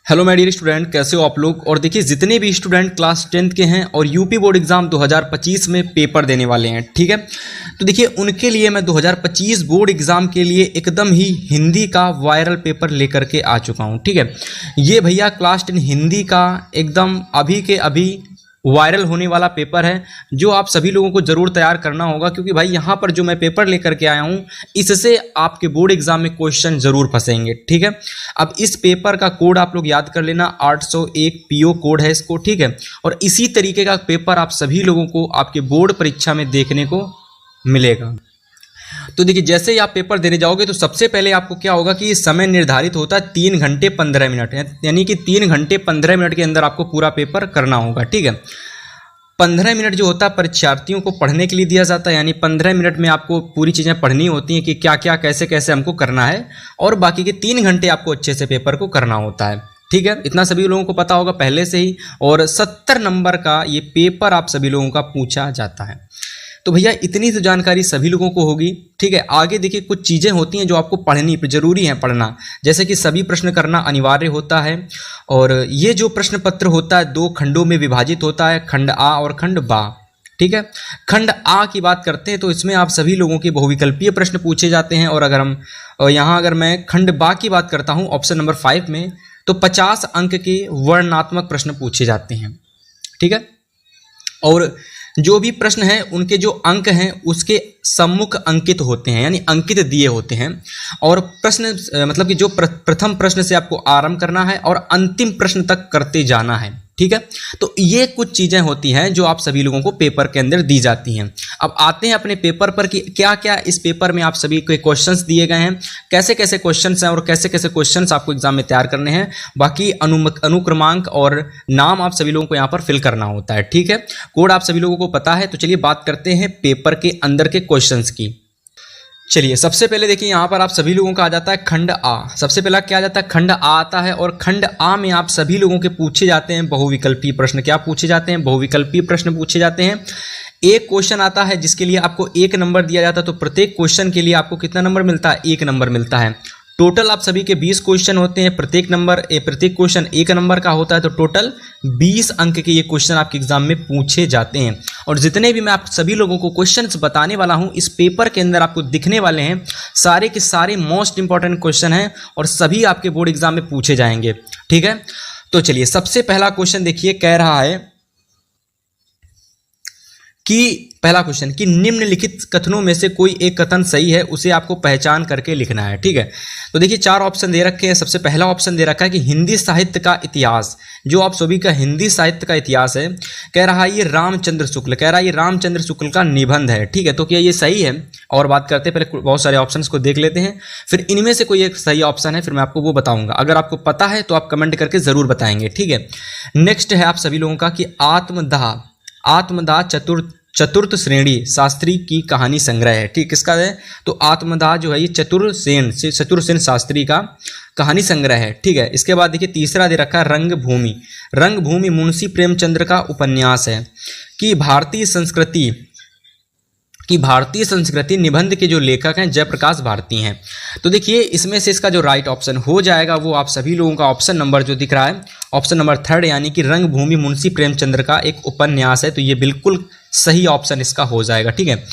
Hello my dear student, कैसे हो आप लोग। और देखिए, जितने भी स्टूडेंट क्लास 10th के हैं और यूपी बोर्ड एग्जाम 2025 में पेपर देने वाले हैं, ठीक है, तो देखिए उनके लिए मैं 2025 बोर्ड एग्जाम के लिए एकदम ही हिंदी का वायरल पेपर लेकर के आ चुका हूं। ठीक है, ये भैया क्लास 10 हिंदी का एकदम अभी के अभी वायरल होने वाला पेपर है, जो आप सभी लोगों को जरूर तैयार करना होगा, क्योंकि भाई यहाँ पर जो मैं पेपर लेकर के आया हूँ इससे आपके बोर्ड एग्जाम में क्वेश्चन जरूर फंसेंगे। ठीक है, अब इस पेपर का कोड आप लोग याद कर लेना, 801 पीओ कोड है इसको। ठीक है, और इसी तरीके का पेपर आप सभी लोगों को आपके बोर्ड परीक्षा में देखने को मिलेगा। तो देखिए, जैसे ही आप पेपर देने जाओगे तो सबसे पहले आपको क्या होगा कि समय निर्धारित होता है 3 घंटे 15 मिनट, यानी कि 3 घंटे 15 मिनट के अंदर आपको पूरा पेपर करना होगा। ठीक है, 15 मिनट जो होता है परीक्षार्थियों को पढ़ने के लिए दिया जाता है, यानी 15 मिनट में आपको पूरी चीज़ें पढ़नी होती हैं कि क्या क्या कैसे कैसे हमको करना है, और बाकी के 3 घंटे आपको अच्छे से पेपर को करना होता है। ठीक है, इतना सभी लोगों को पता होगा पहले से ही। और 70 नंबर का ये पेपर आप सभी लोगों का पूछा जाता है। तो भैया इतनी तो जानकारी सभी लोगों को होगी। ठीक है, आगे देखिए कुछ चीज़ें होती हैं जो आपको पढ़नी जरूरी है पढ़ना, जैसे कि सभी प्रश्न करना अनिवार्य होता है। और ये जो प्रश्न पत्र होता है 2 खंडों में विभाजित होता है, खंड आ और खंड बा। ठीक है, खंड आ की बात करते हैं तो इसमें आप सभी लोगों के बहुविकल्पीय प्रश्न पूछे जाते हैं। और अगर मैं खंड बा की बात करता हूँ ऑप्शन नंबर 5 में, तो 50 अंक के वर्णनात्मक प्रश्न पूछे जाते हैं। ठीक है, और जो भी प्रश्न है उनके जो अंक हैं उसके सम्मुख अंकित होते हैं, यानी अंकित दिए होते हैं। और प्रश्न मतलब कि जो प्रथम प्रश्न से आपको आरंभ करना है और अंतिम प्रश्न तक करते जाना है। ठीक है, तो ये कुछ चीज़ें होती हैं जो आप सभी लोगों को पेपर के अंदर दी जाती हैं। अब आते हैं अपने पेपर पर कि क्या क्या इस पेपर में आप सभी को क्वेश्चंस दिए गए हैं, कैसे कैसे क्वेश्चंस हैं और कैसे कैसे क्वेश्चंस आपको एग्जाम में तैयार करने हैं। बाकी अनुक्रमांक और नाम आप सभी लोगों को यहाँ पर फिल करना होता है। ठीक है, कोड आप सभी लोगों को पता है। तो चलिए बात करते हैं पेपर के अंदर के क्वेश्चंस की। चलिए सबसे पहले देखिए, यहाँ पर आप सभी लोगों का आ जाता है खंड आ। सबसे पहला क्या आ जाता है, खंड आ आता है। और खंड आ में आप सभी लोगों के पूछे जाते हैं बहुविकल्पीय प्रश्न। क्या पूछे जाते हैं, बहुविकल्पीय प्रश्न पूछे जाते हैं। एक क्वेश्चन आता है जिसके लिए आपको 1 नंबर दिया जाता है, तो प्रत्येक क्वेश्चन के लिए आपको कितना नंबर मिलता है, 1 नंबर मिलता है। टोटल आप सभी के 20 क्वेश्चन होते हैं, प्रत्येक क्वेश्चन 1 नंबर का होता है, तो टोटल 20 अंक के ये क्वेश्चन आपके एग्जाम में पूछे जाते हैं। और जितने भी मैं आप सभी लोगों को क्वेश्चंस बताने वाला हूं इस पेपर के अंदर आपको दिखने वाले हैं, सारे के सारे मोस्ट इंपॉर्टेंट क्वेश्चन हैं और सभी आपके बोर्ड एग्जाम में पूछे जाएंगे। ठीक है, तो चलिए सबसे पहला क्वेश्चन देखिए, कह रहा है कि पहला क्वेश्चन कि निम्नलिखित कथनों में से कोई एक कथन सही है, उसे आपको पहचान करके लिखना है। ठीक है, तो देखिए 4 ऑप्शन दे रखे हैं। सबसे पहला ऑप्शन दे रखा है कि हिंदी साहित्य का इतिहास, जो आप सभी का हिंदी साहित्य का इतिहास है, कह रहा है ये रामचंद्र शुक्ल, कह रहा है ये रामचंद्र शुक्ल का निबंध है। ठीक है, तो क्या ये सही है? और बात करते हैं, पहले बहुत सारे ऑप्शंस को देख लेते हैं, फिर इनमें से कोई एक सही ऑप्शन है, फिर मैं आपको वो बताऊंगा। अगर आपको पता है तो आप कमेंट करके जरूर बताएंगे। ठीक है, नेक्स्ट है आप सभी लोगों का कि आत्मदाह चतुर्थ श्रेणी शास्त्री की कहानी संग्रह है। ठीक, किसका है? तो आत्मदाह जो है ये चतुर्सेन शास्त्री का कहानी संग्रह है। ठीक है, इसके बाद देखिए तीसरा दे रखा है रंगभूमि मुंशी प्रेमचंद्र का उपन्यास है कि भारतीय संस्कृति निबंध के जो लेखक हैं जयप्रकाश भारती हैं। तो देखिए इसमें से इसका जो राइट ऑप्शन हो जाएगा वो आप सभी लोगों का ऑप्शन नंबर जो दिख रहा है, ऑप्शन नंबर 3, यानी कि रंगभूमि मुंशी प्रेमचंद्र का एक उपन्यास है। तो ये बिल्कुल सही ऑप्शन इसका हो जाएगा। ठीक है,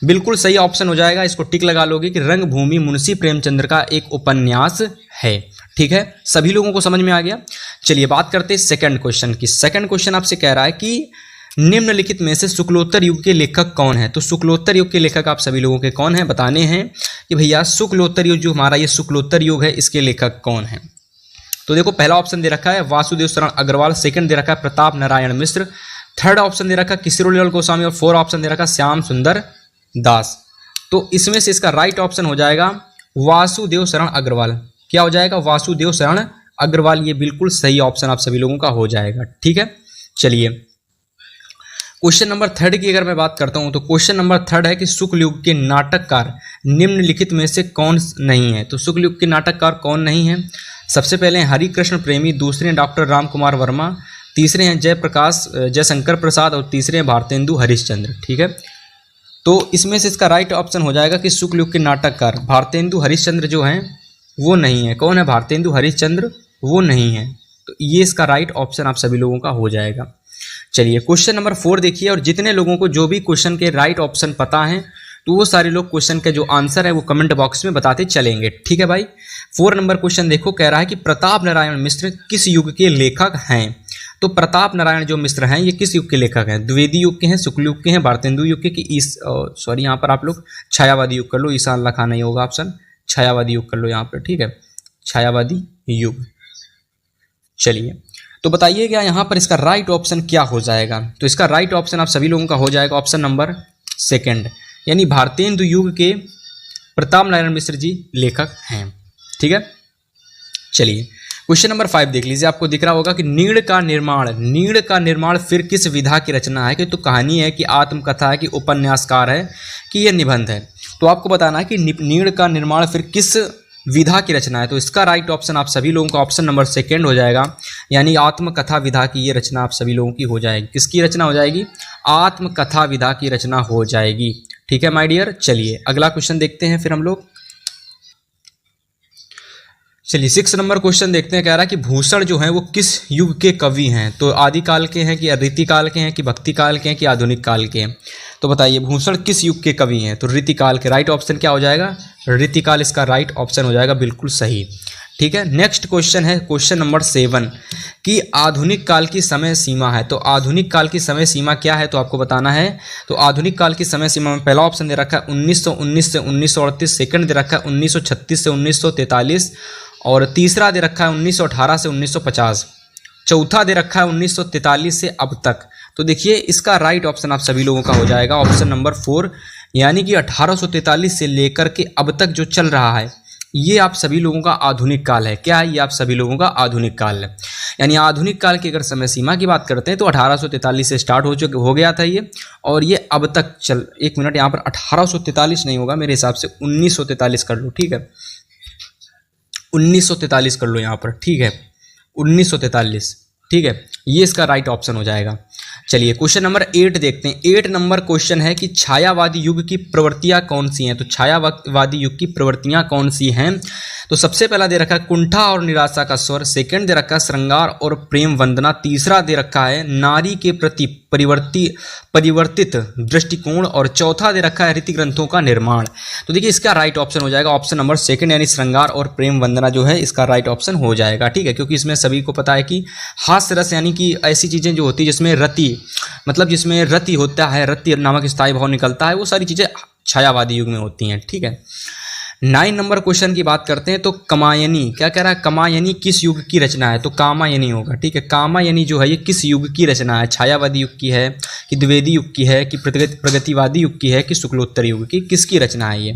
बिल्कुल सही ऑप्शन हो जाएगा, इसको टिक लगा लोगे कि रंगभूमि मुंशी प्रेमचंद्र का एक उपन्यास है। ठीक है, सभी लोगों को समझ में आ गया। चलिए बात करते हैं सेकंड क्वेश्चन की। सेकंड क्वेश्चन आपसे कह रहा है कि निम्नलिखित में से शुक्लोत्तर युग के लेखक कौन है। तो शुक्लोत्तर युग के लेखक आप सभी लोगों के कौन है बताने हैं कि भैया शुक्लोत्तर युग, जो हमारा ये शुक्लोत्तर युग है, इसके लेखक कौन है। तो देखो पहला ऑप्शन दे रखा है वासुदेव शरण अग्रवाल, सेकंड दे रखा है प्रताप नारायण मिश्र, थर्ड ऑप्शन दे रखा है किशोरीलाल गोस्वामी और 4 ऑप्शन दे रखा है श्याम सुंदर दास। तो इसमें से इसका राइट ऑप्शन हो जाएगा वासुदेव शरण अग्रवाल। क्या हो जाएगा? वासुदेव शरण अग्रवाल। ये बिल्कुल सही ऑप्शन आप सभी लोगों का हो जाएगा। ठीक है, चलिए क्वेश्चन नंबर 3 की अगर मैं बात करता हूं तो क्वेश्चन नंबर 3 है कि शुक्ल युग के नाटककार निम्नलिखित में से कौन नहीं है। तो शुक्ल युग के नाटककार कौन नहीं है? सबसे पहले हैं हरिकृष्ण प्रेमी, दूसरे हैं डॉक्टर राम कुमार वर्मा, तीसरे हैं जयशंकर प्रसाद और तीसरे हैं भारतेंदु हरिश्चंद्र। ठीक है, तो इसमें से इसका राइट ऑप्शन हो जाएगा कि शुक्ल युग के नाटककार भारतेंदु हरिश्चंद्र जो हैं वो नहीं है। कौन है? भारतेंदु हरिश्चंद्र वो नहीं है। तो ये इसका राइट ऑप्शन आप सभी लोगों का हो जाएगा। चलिए क्वेश्चन नंबर 4 देखिए, और जितने लोगों को जो भी क्वेश्चन के राइट ऑप्शन पता है तो वो सारे लोग क्वेश्चन का जो आंसर है वो कमेंट बॉक्स में बताते चलेंगे, ठीक है भाई। 4 नंबर क्वेश्चन देखो, कह रहा है कि प्रताप नारायण मिश्र किस युग के लेखक हैं। तो प्रताप नारायण जो मिश्र हैं ये किस युग के लेखक हैं? द्विवेदी युग के हैं, शुक्ल युग के हैं, भारतेंदु युग के, कि सॉरी यहाँ पर आप लोग छायावादी युग कर लो, ईसा अल्लाह खान नहीं होगा ऑप्शन, छायावादी युग कर लो यहाँ पर, ठीक है, छायावादी युग। चलिए तो बताइएगा यहाँ पर इसका राइट ऑप्शन क्या हो जाएगा। तो इसका राइट ऑप्शन आप सभी लोगों का हो जाएगा ऑप्शन नंबर 2, यानी भारतेंदु युग के प्रताप नारायण मिश्र जी लेखक हैं, ठीक है। चलिए क्वेश्चन नंबर 5 देख लीजिए, आपको दिख रहा होगा कि नीड़ का निर्माण फिर किस विधा की रचना है, कि तो कहानी है, कि आत्मकथा है, कि उपन्यासकार है, कि यह निबंध है। तो आपको बताना है कि नीड़ का निर्माण फिर किस विधा की रचना है। तो इसका राइट ऑप्शन आप सभी लोगों का ऑप्शन नंबर 2 हो जाएगा, यानी आत्मकथा विधा की ये रचना आप सभी लोगों की हो जाएगी। किसकी रचना हो जाएगी? आत्मकथा विधा की रचना हो जाएगी, ठीक है माय डियर। चलिए अगला क्वेश्चन देखते हैं फिर हम लोग। चलिए 6 नंबर क्वेश्चन देखते हैं, कह रहा है कि भूषण जो है वो किस युग के कवि हैं। तो आदिकाल के हैं, कि रीतिकाल के हैं, कि भक्ति काल के हैं, कि आधुनिक काल के हैं। तो बताइए भूषण किस युग के कवि हैं। तो रीतिकाल के, राइट ऑप्शन क्या हो जाएगा? रीतिकाल इसका राइट ऑप्शन हो जाएगा, बिल्कुल सही, ठीक है। नेक्स्ट क्वेश्चन है क्वेश्चन नंबर 7 कि आधुनिक काल की समय सीमा है। तो आधुनिक काल की समय सीमा क्या है तो आपको बताना है। तो आधुनिक काल की समय सीमा में पहला ऑप्शन दे रखा है 1919 से 1938, सेकंड दे रखा है 1936 से 1943, और तीसरा दे रखा है 1918 से 1950, चौथा दे रखा है 1943 से अब तक। तो देखिए इसका राइट ऑप्शन आप सभी लोगों का हो जाएगा ऑप्शन नंबर 4, यानी कि 1843 से लेकर के अब तक जो चल रहा है ये आप सभी लोगों का आधुनिक काल है। क्या है? ये आप सभी लोगों का आधुनिक काल है। यानी आधुनिक काल की अगर समय सीमा की बात करते हैं तो 1843 से स्टार्ट हो गया था ये, और ये अब तक चल, एक मिनट, यहाँ पर 1843 नहीं होगा मेरे हिसाब से, 1943 कर लो, ठीक है, 1943 कर लो यहाँ पर, ठीक है, 1943, ठीक है, ये इसका राइट ऑप्शन हो जाएगा। चलिए क्वेश्चन नंबर 8 देखते हैं। 8 नंबर क्वेश्चन है कि छायावादी युग की प्रवृत्तियां कौन सी हैं। तो छायावादी युग की प्रवृत्तियां कौन सी हैं? तो सबसे पहला दे रखा है कुंठा और निराशा का स्वर, सेकंड दे रखा है श्रृंगार और प्रेम वंदना, तीसरा दे रखा है नारी के प्रति परिवर्तित दृष्टिकोण, और चौथा दे रखा है रीति ग्रंथों का निर्माण। तो देखिए इसका राइट ऑप्शन हो जाएगा ऑप्शन नंबर 2, यानी श्रृंगार और प्रेम वंदना जो है इसका राइट ऑप्शन हो जाएगा, ठीक है, क्योंकि इसमें सभी को पता है कि हास्य रस, यानी कि ऐसी चीज़ें जो होती है जिसमें रति, मतलब जिसमें रति होता है, रति नामक स्थायी भाव निकलता है, वो सारी चीज़ें छायावादी युग में होती हैं, ठीक है। 9 नंबर क्वेश्चन की बात करते हैं। तो कामायनी, क्या कह रहा है? कामायनी किस युग की रचना है? तो कामायनी होगा, ठीक है। कामायनी जो है ये किस युग की रचना है? छायावादी युग की है, कि द्विवेदी युग की है, कि प्रगतिवादी युग की है, कि शुक्लोत्तर युग की, किसकी रचना है ये?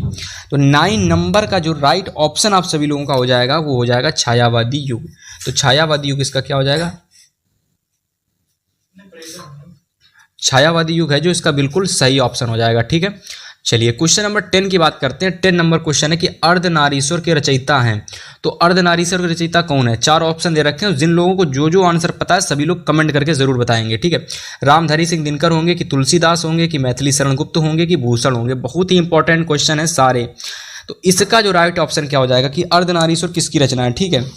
तो 9 नंबर का जो राइट ऑप्शन आप सभी लोगों का हो जाएगा वो हो जाएगा छायावादी युग। तो छायावादी युग इसका क्या हो जाएगा? छायावादी युग है जो इसका बिल्कुल सही ऑप्शन हो जाएगा, ठीक है। चलिए क्वेश्चन नंबर 10 की बात करते हैं। 10 नंबर क्वेश्चन है कि अर्धनारीश्वर के रचयिता हैं। तो अर्धनारीश्वर के रचयिता कौन है? 4 ऑप्शन दे रखे हैं, जिन लोगों को जो जो आंसर पता है सभी लोग कमेंट करके जरूर बताएंगे, ठीक है। रामधारी सिंह दिनकर होंगे, कि तुलसीदास होंगे, कि मैथिली शरण गुप्त होंगे, कि भूषण होंगे। बहुत ही इंपॉर्टेंट क्वेश्चन है सारे। तो इसका जो राइट ऑप्शन क्या हो जाएगा कि अर्धनारीश्वर किसकी रचना है, ठीक है।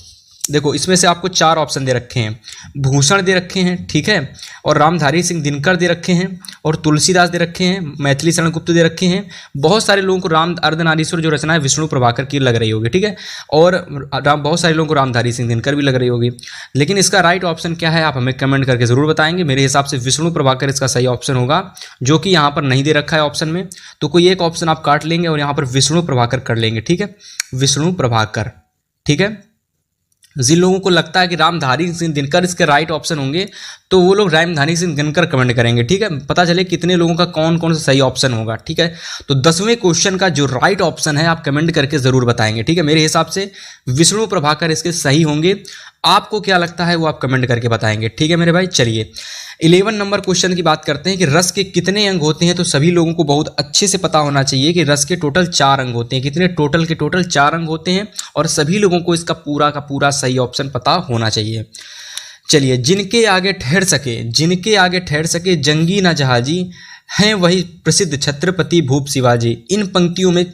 देखो इसमें से आपको 4 ऑप्शन दे रखे हैं, भूषण दे रखे हैं, ठीक है, और रामधारी सिंह दिनकर दे रखे हैं, और तुलसीदास दे रखे हैं, मैथिली शरण गुप्त दे रखे हैं। बहुत सारे लोगों को अर्धनारीश्वर जो रचना है विष्णु प्रभाकर की लग रही होगी, ठीक है, और बहुत सारे लोगों को रामधारी सिंह दिनकर भी लग रही होगी। लेकिन इसका राइट ऑप्शन क्या है आप हमें कमेंट करके जरूर बताएंगे। मेरे हिसाब से विष्णु प्रभाकर इसका सही ऑप्शन होगा, जो कि यहाँ पर नहीं दे रखा है ऑप्शन में। तो कोई एक ऑप्शन आप काट लेंगे और यहाँ पर विष्णु प्रभाकर कर लेंगे, ठीक है, विष्णु प्रभाकर, ठीक है। जिन लोगों को लगता है कि रामधारी सिंह दिनकर इसके राइट ऑप्शन होंगे तो वो लोग रामधारी सिंह दिनकर कमेंट करेंगे, ठीक है, पता चले कितने लोगों का कौन कौन सा सही ऑप्शन होगा, ठीक है। तो 10वें क्वेश्चन का जो राइट ऑप्शन है आप कमेंट करके जरूर बताएंगे, ठीक है। मेरे हिसाब से विष्णु प्रभाकर इसके सही होंगे। आपको क्या लगता है वो आप कमेंट करके बताएंगे, ठीक है मेरे भाई। चलिए 11 नंबर क्वेश्चन की बात करते हैं कि रस के कितने अंग होते हैं। तो सभी लोगों को बहुत अच्छे से पता होना चाहिए कि रस के टोटल 4 अंग होते हैं। कितने? टोटल 4 अंग होते हैं, और सभी लोगों को इसका पूरा का पूरा सही ऑप्शन पता होना चाहिए। चलिए जिनके आगे ठहर सके जंगी ना जहाजी, हैं वही प्रसिद्ध छत्रपति भूप शिवाजी। इन पंक्तियों में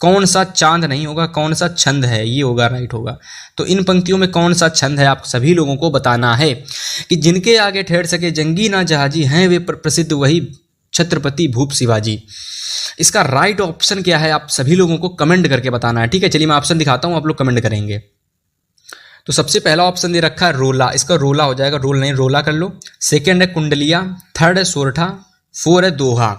कौन सा चांद नहीं होगा, कौन सा छंद है, ये होगा, राइट होगा। तो इन पंक्तियों में कौन सा छंद है आप सभी लोगों को बताना है कि जिनके आगे ठहर सके जंगी ना जहाजी, हैं वे प्रसिद्ध वही छत्रपति भूप शिवाजी। इसका राइट ऑप्शन क्या है आप सभी लोगों को कमेंट करके बताना है, ठीक है। चलिए मैं ऑप्शन दिखाता हूं, आप लोग कमेंट करेंगे। तो सबसे पहला ऑप्शन दे रखा है रोला, इसका रोला हो जाएगा, रोल नहीं रोला कर लो। सेकंड है कुंडलिया, थर्ड है सोरठा, फोर है दोहा।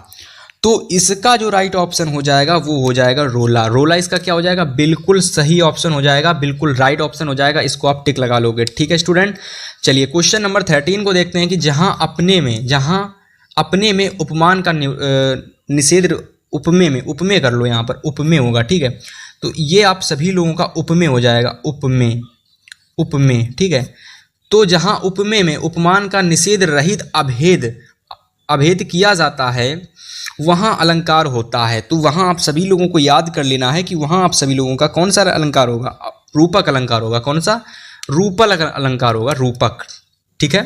तो इसका जो राइट ऑप्शन हो जाएगा वो हो जाएगा रोला। रोला इसका क्या हो जाएगा, बिल्कुल सही ऑप्शन हो जाएगा, बिल्कुल राइट ऑप्शन हो जाएगा। इसको आप टिक लगा लोगे, ठीक है स्टूडेंट। चलिए क्वेश्चन नंबर 13 को देखते हैं कि जहां अपने में उपमान का निषेध, उपमेय कर लो, यहाँ पर उपमेय होगा, ठीक है। तो ये आप सभी लोगों का उपमेय हो जाएगा, उपमेय, ठीक है। तो जहां उपमेय में उपमान का निषेध रहित अभेद किया जाता है वहां अलंकार होता है। तो वहां आप सभी लोगों को याद कर लेना है कि वहां आप सभी लोगों का कौन सा अलंकार होगा, रूपक अलंकार होगा। कौन सा, रूपक अलंकार होगा, रूपक, ठीक है।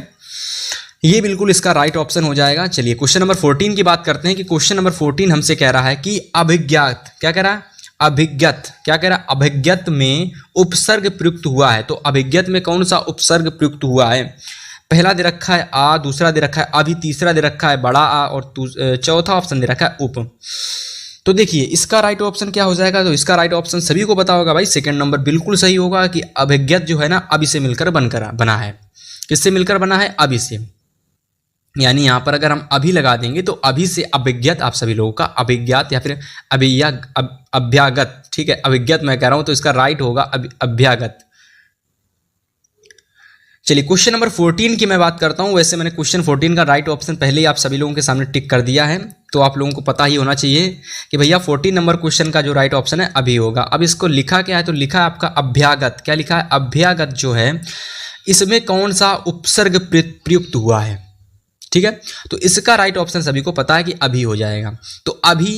ये बिल्कुल इसका राइट ऑप्शन हो जाएगा। चलिए क्वेश्चन नंबर 14 की बात करते हैं कि क्वेश्चन नंबर 14 हमसे कह रहा है कि अभिज्ञात, क्या कह रहा है, अभिज्ञत, क्या कह रहा है, अभिज्ञत में उपसर्ग प्रयुक्त हुआ है। तो अभिज्ञत में कौन सा उपसर्ग प्रयुक्त हुआ है, पहला दे रखा है आ, दूसरा दे रखा है अभी, तीसरा दे रखा है बड़ा आ, और चौथा ऑप्शन दे रखा है उप। तो देखिए इसका राइट ऑप्शन क्या हो जाएगा, तो इसका राइट ऑप्शन सभी को पता होगा भाई, सेकंड नंबर बिल्कुल सही होगा कि अभिज्ञत जो है ना अभी से मिलकर बना है। किससे मिलकर बना है, अभी से। यानी यहां पर अगर हम अभी लगा देंगे तो अभी से अभिज्ञत आप सभी लोगों का अभिज्ञात या फिर अभ्यागत, ठीक है। अभिज्ञत मैं कह रहा हूं तो इसका राइट होगा अभ्यागत। चलिए क्वेश्चन नंबर 14 की मैं बात करता हूं। वैसे मैंने क्वेश्चन 14 का राइट ऑप्शन पहले ही आप सभी लोगों के सामने टिक कर दिया है, तो आप लोगों को पता ही होना चाहिए कि भैया 14 नंबर क्वेश्चन का जो राइट ऑप्शन है अभी होगा। अब इसको लिखा क्या है, तो लिखा है आपका अभ्यागत। क्या लिखा है, अभ्यागत जो है इसमें कौन सा उपसर्ग प्रयुक्त हुआ है, ठीक है। तो इसका राइट ऑप्शन सभी को पता है कि अभी हो जाएगा। तो अभी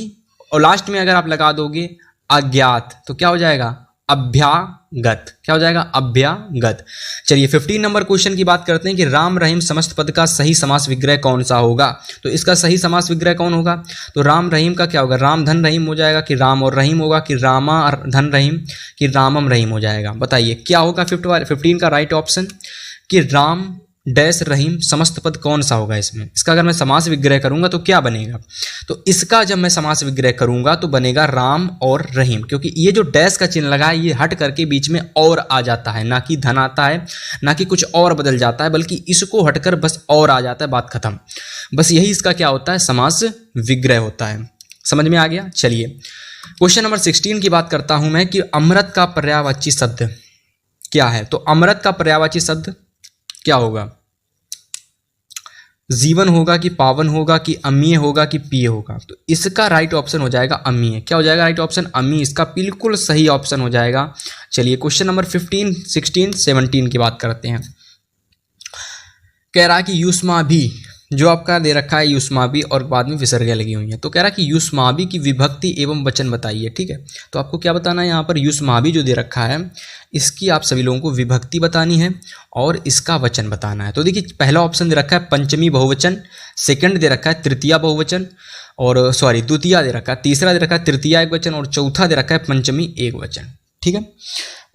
और लास्ट में अगर आप लगा दोगे अज्ञात तो क्या हो जाएगा, अभ्यागत। क्या हो जाएगा, अभ्यागत। चलिए 15 नंबर क्वेश्चन की बात करते हैं कि राम रहीम समस्त पद का सही समास विग्रह कौन सा होगा। तो इसका सही समास विग्रह कौन होगा, तो राम रहीम का क्या होगा, राम धन रहीम हो जाएगा कि राम और रहीम होगा कि रामा धन रहीम कि रामम रहीम हो जाएगा। बताइए क्या होगा 15 का राइट ऑप्शन कि राम डैश रहीम समस्त पद कौन सा होगा इसमें। इसका अगर मैं समास विग्रह करूंगा तो क्या बनेगा, तो इसका जब मैं समास विग्रह करूंगा तो बनेगा राम और रहीम, क्योंकि ये जो डैश का चिन्ह लगा है ये हट करके बीच में और आ जाता है, ना कि धन आता है, ना कि कुछ और बदल जाता है, बल्कि इसको हटकर बस और आ जाता है, बात खत्म। बस यही इसका क्या होता है, समास विग्रह होता है। समझ में आ गया। चलिए क्वेश्चन नंबर 16 की बात करता हूं मैं कि अमृत का पर्यायवाची शब्द क्या है। तो अमृत का पर्यायवाची शब्द क्या होगा, जीवन होगा कि पावन होगा कि अम्मीय होगा कि पिय होगा। तो इसका राइट ऑप्शन हो जाएगा अम्मीय। क्या हो जाएगा राइट ऑप्शन, अम्मीय। इसका बिल्कुल सही ऑप्शन हो जाएगा। चलिए क्वेश्चन नंबर 15, 16, 17 की बात करते हैं। कह रहा है कि युष्माभि जो आपका दे रखा है युष्माभि और बाद में विसर्ग लगी हुई है। तो कह रहा है कि युष्माभि की विभक्ति एवं वचन बताइए, ठीक है। तो आपको क्या बताना है, यहाँ पर युष्माभि जो दे रखा है इसकी आप सभी लोगों को विभक्ति बतानी है और इसका वचन बताना है। तो देखिए पहला ऑप्शन दे रखा है पंचमी बहुवचन, सेकंड दे रखा है तृतीया बहुवचन, और द्वितीय दे रखा है, तीसरा दे रखा है तृतीया एक वचन, और चौथा दे रखा है पंचमी एक वचन, ठीक है।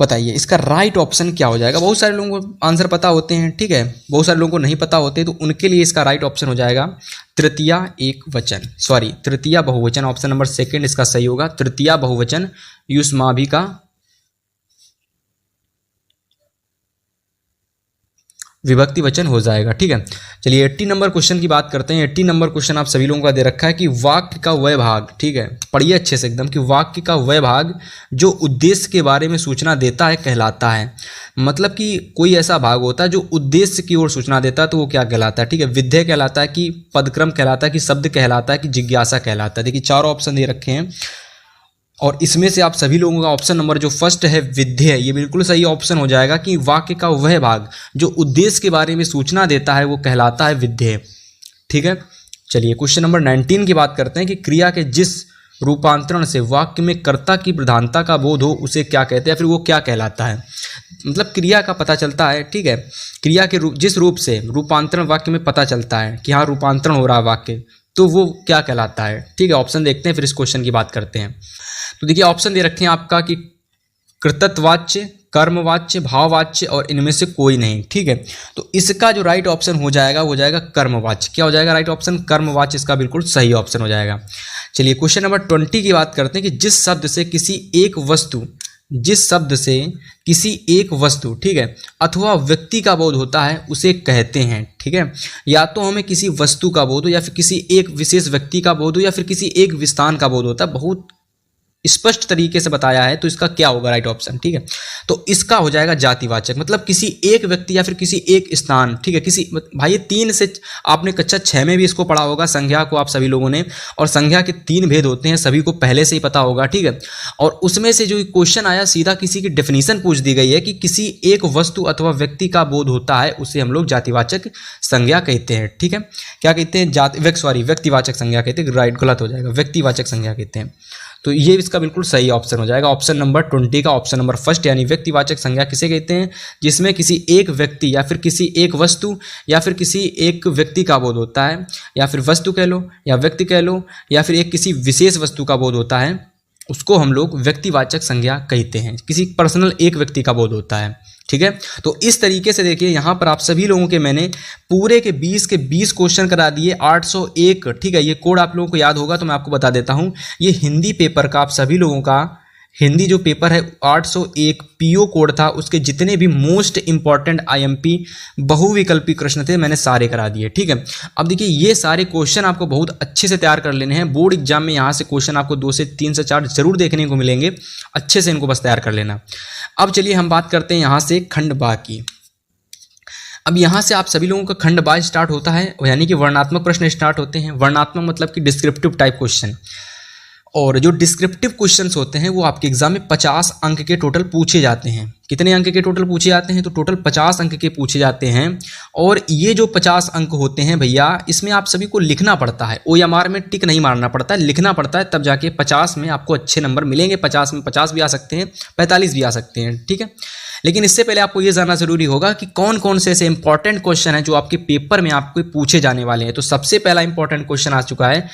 बताइए इसका राइट ऑप्शन क्या हो जाएगा। बहुत सारे लोगों को आंसर पता होते हैं, ठीक है, बहुत सारे लोगों को नहीं पता होते, तो उनके लिए इसका राइट ऑप्शन हो जाएगा तृतीया एक वचन, तृतीया बहुवचन। ऑप्शन नंबर सेकंड इसका सही होगा, तृतीया बहुवचन युष्माभि का विभक्ति वचन हो जाएगा, ठीक है। चलिए 80 नंबर क्वेश्चन की बात करते हैं। 80 नंबर क्वेश्चन आप सभी लोगों का दे रखा है कि वाक्य का वह भाग, ठीक है, पढ़िए अच्छे से एकदम, कि वाक्य का वह भाग जो उद्देश्य के बारे में सूचना देता है कहलाता है। मतलब कि कोई ऐसा भाग होता है जो उद्देश्य की ओर सूचना देता है तो वो क्या कहलाता है, ठीक है। विधेय कहलाता है कि पदक्रम कहलाता है कि शब्द कहलाता है कि जिज्ञासा कहलाता है। देखिए चारों ऑप्शन दे रखे हैं और इसमें से आप सभी लोगों का ऑप्शन नंबर जो फर्स्ट है विधेय, ये बिल्कुल सही ऑप्शन हो जाएगा कि वाक्य का वह भाग जो उद्देश्य के बारे में सूचना देता है वो कहलाता है विधेय, ठीक है। चलिए क्वेश्चन नंबर 19 की बात करते हैं कि क्रिया के जिस रूपांतरण से वाक्य में कर्ता की प्रधानता का बोध हो उसे क्या कहते हैं, फिर वो क्या कहलाता है। मतलब क्रिया का पता चलता है, ठीक है, क्रिया के जिस रूप से रूपांतरण वाक्य में पता चलता है कि हाँ रूपांतरण हो रहा है वाक्य, तो वो क्या कहलाता है। ठीक है, ऑप्शन देखते हैं फिर इस क्वेश्चन की बात करते हैं। तो देखिए ऑप्शन दे रखे हैं आपका कि कृतत्ववाच्य, कर्मवाच्य, भाववाच्य और इनमें से कोई नहीं। ठीक है, तो इसका जो राइट ऑप्शन हो जाएगा कर्मवाच्य। क्या हो जाएगा राइट ऑप्शन? कर्मवाच्य इसका बिल्कुल सही ऑप्शन हो जाएगा। चलिए क्वेश्चन नंबर 20 की बात करते हैं कि जिस शब्द से किसी एक वस्तु ठीक है अथवा व्यक्ति का बोध होता है उसे कहते हैं। ठीक है, या तो हमें किसी वस्तु का बोध हो या फिर किसी एक विशेष व्यक्ति का बोध हो या फिर किसी एक विस्थान का बोध होता है, बहुत स्पष्ट तरीके से बताया है। तो इसका क्या होगा राइट ऑप्शन? ठीक है, तो इसका हो जाएगा जातिवाचक, मतलब किसी एक व्यक्ति या फिर किसी एक स्थान। ठीक है, किसी भाई ये 3 से आपने कक्षा 6 में भी इसको पढ़ा होगा, संज्ञा को आप सभी लोगों ने, और संज्ञा के 3 भेद होते हैं, सभी को पहले से ही पता होगा। ठीक है, और उसमें से जो क्वेश्चन आया सीधा किसी की डेफिनेशन पूछ दी गई है कि किसी एक वस्तु अथवा व्यक्ति का बोध होता है उसे हम लोग जातिवाचक संज्ञा कहते हैं। ठीक है, क्या कहते हैं? व्यक्तिवाचक संज्ञा कहते हैं। राइट, गलत हो जाएगा, व्यक्तिवाचक संज्ञा कहते हैं। तो ये इसका बिल्कुल सही ऑप्शन हो जाएगा। ऑप्शन नंबर 20 का ऑप्शन नंबर फर्स्ट, यानी व्यक्तिवाचक संज्ञा किसे कहते हैं? जिसमें किसी एक व्यक्ति या फिर किसी एक वस्तु या फिर किसी एक व्यक्ति का बोध होता है, या फिर वस्तु कह लो या व्यक्ति कह लो, या फिर एक किसी विशेष वस्तु का बोध होता है, उसको हम लोग व्यक्तिवाचक संज्ञा कहते हैं। किसी पर्सनल एक व्यक्ति का बोध होता है। ठीक है, तो इस तरीके से देखिए यहाँ पर आप सभी लोगों के मैंने पूरे के 20 क्वेश्चन करा दिए। 801। ठीक है, ये कोड आप लोगों को याद होगा तो मैं आपको बता देता हूँ। ये हिंदी पेपर का आप सभी लोगों का हिंदी जो पेपर है 801 पीओ कोड था, उसके जितने भी मोस्ट इंपॉर्टेंट आईएमपी बहुविकल्पी प्रश्न थे मैंने सारे करा दिए। ठीक है, अब देखिए ये सारे क्वेश्चन आपको बहुत अच्छे से तैयार कर लेने हैं। बोर्ड एग्जाम में यहाँ से क्वेश्चन आपको 2 से 3 से 4 जरूर देखने को मिलेंगे, अच्छे से इनको बस तैयार कर लेना। अब चलिए हम बात करते हैं यहाँ से खंड बा की। अब यहाँ से आप सभी लोगों का खंड बा स्टार्ट होता है, यानी कि वर्णनात्मक प्रश्न स्टार्ट होते हैं। वर्णनात्मक मतलब कि डिस्क्रिप्टिव टाइप क्वेश्चन, और जो डिस्क्रिप्टिव क्वेश्चंस होते हैं वो आपके एग्जाम में 50 अंक के टोटल पूछे जाते हैं। कितने अंक के टोटल पूछे जाते हैं? तो टोटल 50 अंक के पूछे जाते हैं। और ये जो 50 अंक होते हैं भैया, इसमें आप सभी को लिखना पड़ता है। OMR में टिक नहीं मारना पड़ता है, लिखना पड़ता है, तब जाके 50 में आपको अच्छे नंबर मिलेंगे। 50 में 50 भी आ सकते हैं, 45 भी आ सकते हैं। ठीक है, लेकिन इससे पहले आपको ये जानना जरूरी होगा कि कौन कौन से ऐसे इंपॉर्टेंट क्वेश्चन हैं जो आपके पेपर में आपको पूछे जाने वाले हैं। तो सबसे पहला इंपॉर्टेंट क्वेश्चन आ चुका है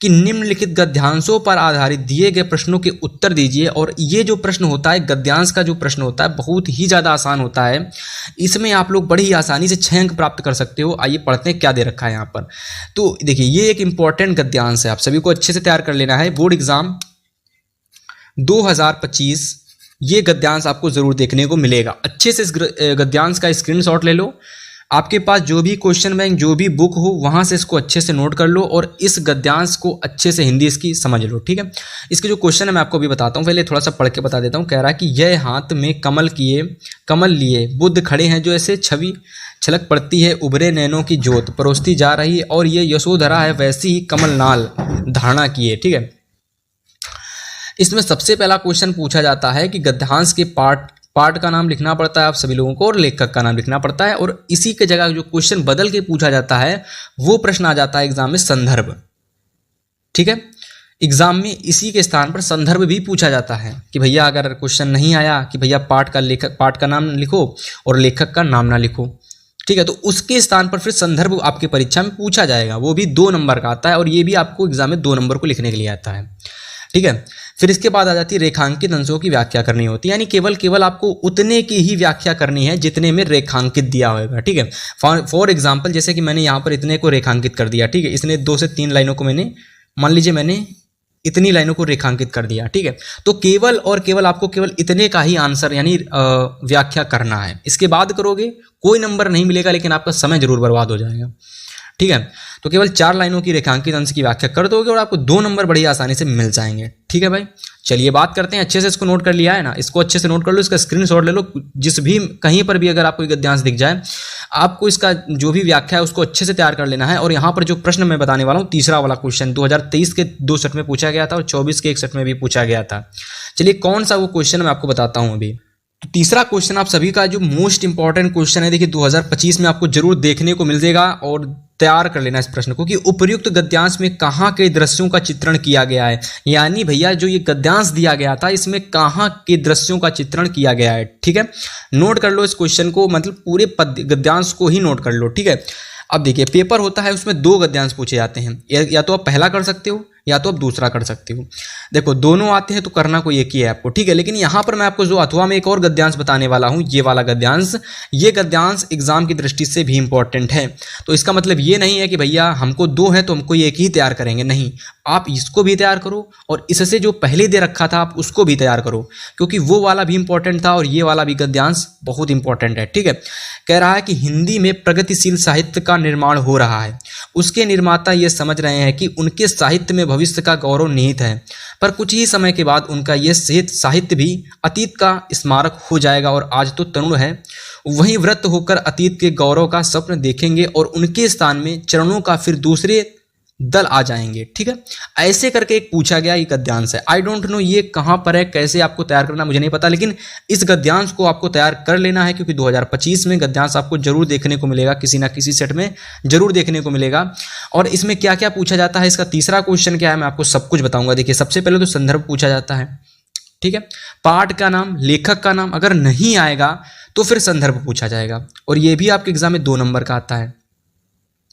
कि निम्नलिखित गद्यांशों पर आधारित दिए गए प्रश्नों के उत्तर दीजिए। और ये जो प्रश्न होता है, गद्यांश का जो प्रश्न होता है, बहुत ही ज़्यादा आसान होता है। इसमें आप लोग बड़ी ही आसानी से 6 अंक प्राप्त कर सकते हो। आइए पढ़ते हैं क्या दे रखा है यहाँ पर। तो देखिए ये एक इंपॉर्टेंट गद्यांश है, आप सभी को अच्छे से तैयार कर लेना है। बोर्ड एग्जाम 2025 ये गद्यांश आपको जरूर देखने को मिलेगा। अच्छे से इस गद्यांश का स्क्रीनशॉट ले लो। आपके पास जो भी क्वेश्चन बैंक, जो भी बुक हो, वहां से इसको अच्छे से नोट कर लो और इस गद्यांश को अच्छे से हिंदी इसकी समझ लो। ठीक है, इसके जो क्वेश्चन है मैं आपको अभी बताता हूँ, पहले थोड़ा सा पढ़ के बता देता हूँ। कह रहा है कि यह हाथ में कमल लिए बुद्ध खड़े हैं, जो ऐसे छवि छलक पड़ती है, उभरे नैनों की ज्योत परोसती जा रही है, और ये यशोधरा है वैसी ही कमल नाल धारणा किए। ठीक है, इसमें सबसे पहला क्वेश्चन पूछा जाता है कि गद्यांश के पार्ट का नाम लिखना पड़ता है आप सभी लोगों को, और लेखक का नाम लिखना पड़ता है। और इसी के जगह जो क्वेश्चन बदल के पूछा जाता है वो प्रश्न आ जाता है एग्जाम में संदर्भ। ठीक है, एग्जाम में इसी के स्थान पर संदर्भ भी पूछा जाता है कि भैया अगर क्वेश्चन नहीं आया कि भैया पार्ट का नाम लिखो और लेखक का नाम ना लिखो। ठीक है, तो उसके स्थान पर फिर संदर्भ आपकी परीक्षा में पूछा जाएगा, वो भी 2 नंबर का आता है, और ये भी आपको एग्जाम में 2 नंबर को लिखने के लिए आता है। ठीक है, फिर इसके बाद आ जाती है रेखांकित अंशों की व्याख्या करनी होती है, यानी केवल आपको उतने की ही व्याख्या करनी है जितने में रेखांकित दिया होगा। ठीक है, फॉर एग्जांपल जैसे कि मैंने यहाँ पर इतने को रेखांकित कर दिया। ठीक है, इसने 2 से 3 लाइनों को मान लीजिए मैंने इतनी लाइनों को रेखांकित कर दिया। ठीक है, तो केवल और केवल आपको केवल इतने का ही आंसर यानी व्याख्या करना है। इसके बाद करोगे कोई नंबर नहीं मिलेगा, लेकिन आपका समय जरूर बर्बाद हो जाएगा। ठीक है, तो केवल 4 लाइनों की रेखांकित अंश की व्याख्या कर दोगे और आपको 2 नंबर बड़ी आसानी से मिल जाएंगे। ठीक है भाई, चलिए बात करते हैं। अच्छे से इसको नोट कर लिया है ना, इसको अच्छे से नोट कर लो, इसका स्क्रीनशॉट ले लो। जिस भी कहीं पर भी अगर आपको गद्यांश दिख जाए, आपको इसका जो भी व्याख्या है उसको अच्छे से तैयार कर लेना है। और यहाँ पर जो प्रश्न मैं बताने वाला हूँ, तीसरा वाला क्वेश्चन 2023 के 2 सेट में पूछा गया था और 24 के 1 सेट में भी पूछा गया था। चलिए कौन सा वो क्वेश्चन मैं आपको बताता हूँ अभी। तो तीसरा क्वेश्चन आप सभी का जो मोस्ट इंपॉर्टेंट क्वेश्चन है, देखिए 2025 में आपको जरूर देखने को मिल जाएगा, और तैयार कर लेना इस प्रश्न को कि उपर्युक्त गद्यांश में कहाँ के दृश्यों का चित्रण किया गया है। यानी भैया जो ये गद्यांश दिया गया था इसमें कहाँ के दृश्यों का चित्रण किया गया है। ठीक है, नोट कर लो इस क्वेश्चन को, मतलब पूरे गद्यांश को ही नोट कर लो। ठीक है, अब देखिए पेपर होता है, उसमें 2 गद्यांश पूछे जाते हैं, या तो आप पहला कर सकते हो या तो आप दूसरा कर सकते हो। देखो दोनों आते हैं तो करना कोई एक ही है आपको, ठीक है। लेकिन यहाँ पर मैं आपको जो अथवा में एक और गद्यांश बताने वाला हूँ, ये वाला गद्यांश, ये गद्यांश एग्जाम की दृष्टि से भी इंपॉर्टेंट है। तो इसका मतलब ये नहीं है कि भैया हमको 2 है तो हमको एक ही तैयार करेंगे, नहीं, आप इसको भी तैयार करो और इससे जो पहले दे रखा था आप उसको भी तैयार करो, क्योंकि वो वाला भी इंपॉर्टेंट था और ये वाला भी गद्यांश बहुत इंपॉर्टेंट है, ठीक है। कह रहा है कि हिंदी में प्रगतिशील साहित्य का निर्माण हो रहा है, उसके निर्माता ये समझ रहे हैं कि उनके साहित्य में भविष्य का गौरव निहित है, पर कुछ ही समय के बाद उनका यह साहित्य भी अतीत का स्मारक हो जाएगा और आज तो तरुण है, वहीं वृत्त होकर अतीत के गौरव का स्वप्न देखेंगे और उनके स्थान में चरणों का फिर दूसरे दल आ जाएंगे, ठीक है। ऐसे करके एक पूछा गया ये गद्यांश है। आई डोंट नो ये कहाँ पर है, कैसे आपको तैयार करना मुझे नहीं पता, लेकिन इस गद्यांश को आपको तैयार कर लेना है, क्योंकि 2025 में गद्यांश आपको जरूर देखने को मिलेगा, किसी ना किसी सेट में जरूर देखने को मिलेगा। और इसमें क्या क्या पूछा जाता है, इसका तीसरा क्वेश्चन क्या है, मैं आपको सब कुछ बताऊंगा। देखिए सबसे पहले तो संदर्भ पूछा जाता है, ठीक है। पाठ का नाम, लेखक का नाम, अगर नहीं आएगा तो फिर संदर्भ पूछा जाएगा, और ये भी आपके एग्जाम में 2 नंबर का आता है,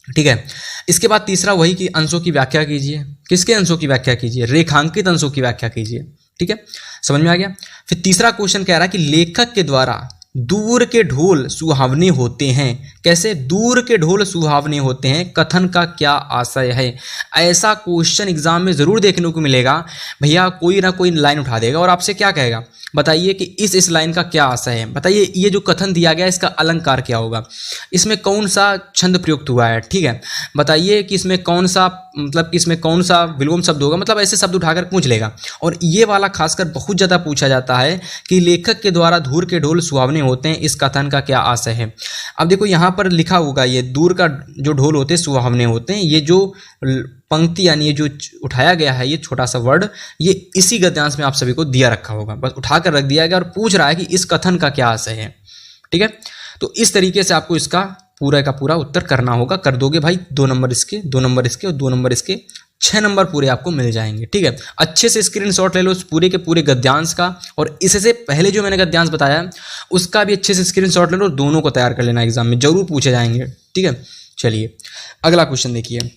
ठीक है। इसके बाद तीसरा वही कि अंशों की व्याख्या कीजिए। किसके अंशों की व्याख्या कीजिए? रेखांकित अंशों की व्याख्या कीजिए, ठीक है। समझ में आ गया। फिर तीसरा क्वेश्चन कह रहा है कि लेखक के द्वारा दूर के ढोल सुहावने होते हैं। कैसे दूर के ढोल सुहावने होते हैं, कथन का क्या आशय है? ऐसा क्वेश्चन एग्जाम में जरूर देखने को मिलेगा। भैया कोई ना कोई लाइन उठा देगा और आपसे क्या कहेगा, बताइए कि इस लाइन का क्या आशय है, बताइए ये जो कथन दिया गया है इसका अलंकार क्या होगा, इसमें कौन सा छंद प्रयुक्त हुआ है, ठीक है, बताइए कि इसमें कौन सा, मतलब कि इसमें कौन सा विलोम शब्द होगा, मतलब ऐसे शब्द उठाकर पूछ लेगा। और ये वाला खासकर बहुत ज़्यादा पूछा जाता है कि लेखक के द्वारा दूर के ढोल सुहावने होते हैं, इस कथन का क्या आशय है। अब देखो यहाँ पर लिखा होगा ये दूर का जो ढोल होते हैं सुहावने होते हैं, ये जो पंक्ति यानी ये जो उठाया गया है ये छोटा सा वर्ड, ये इसी गद्यांश में आप सभी को दिया रखा होगा, बस उठाकर रख दिया गया और पूछ रहा है कि इस कथन का क्या आशय है, ठीक है। तो इस तरीके से आपको इसका पूरा का पूरा उत्तर करना होगा। कर दोगे भाई 2 नंबर इसके, 2 नंबर इसके और 2 नंबर इसके, 6 नंबर पूरे आपको मिल जाएंगे, ठीक है। अच्छे से स्क्रीनशॉट ले लो इस पूरे के पूरे गद्यांश का, और इससे पहले जो मैंने गद्यांश बताया उसका भी अच्छे से स्क्रीनशॉट ले लो, दोनों को तैयार कर लेना, एग्जाम में जरूर पूछे जाएंगे, ठीक है। चलिए अगला क्वेश्चन देखिए।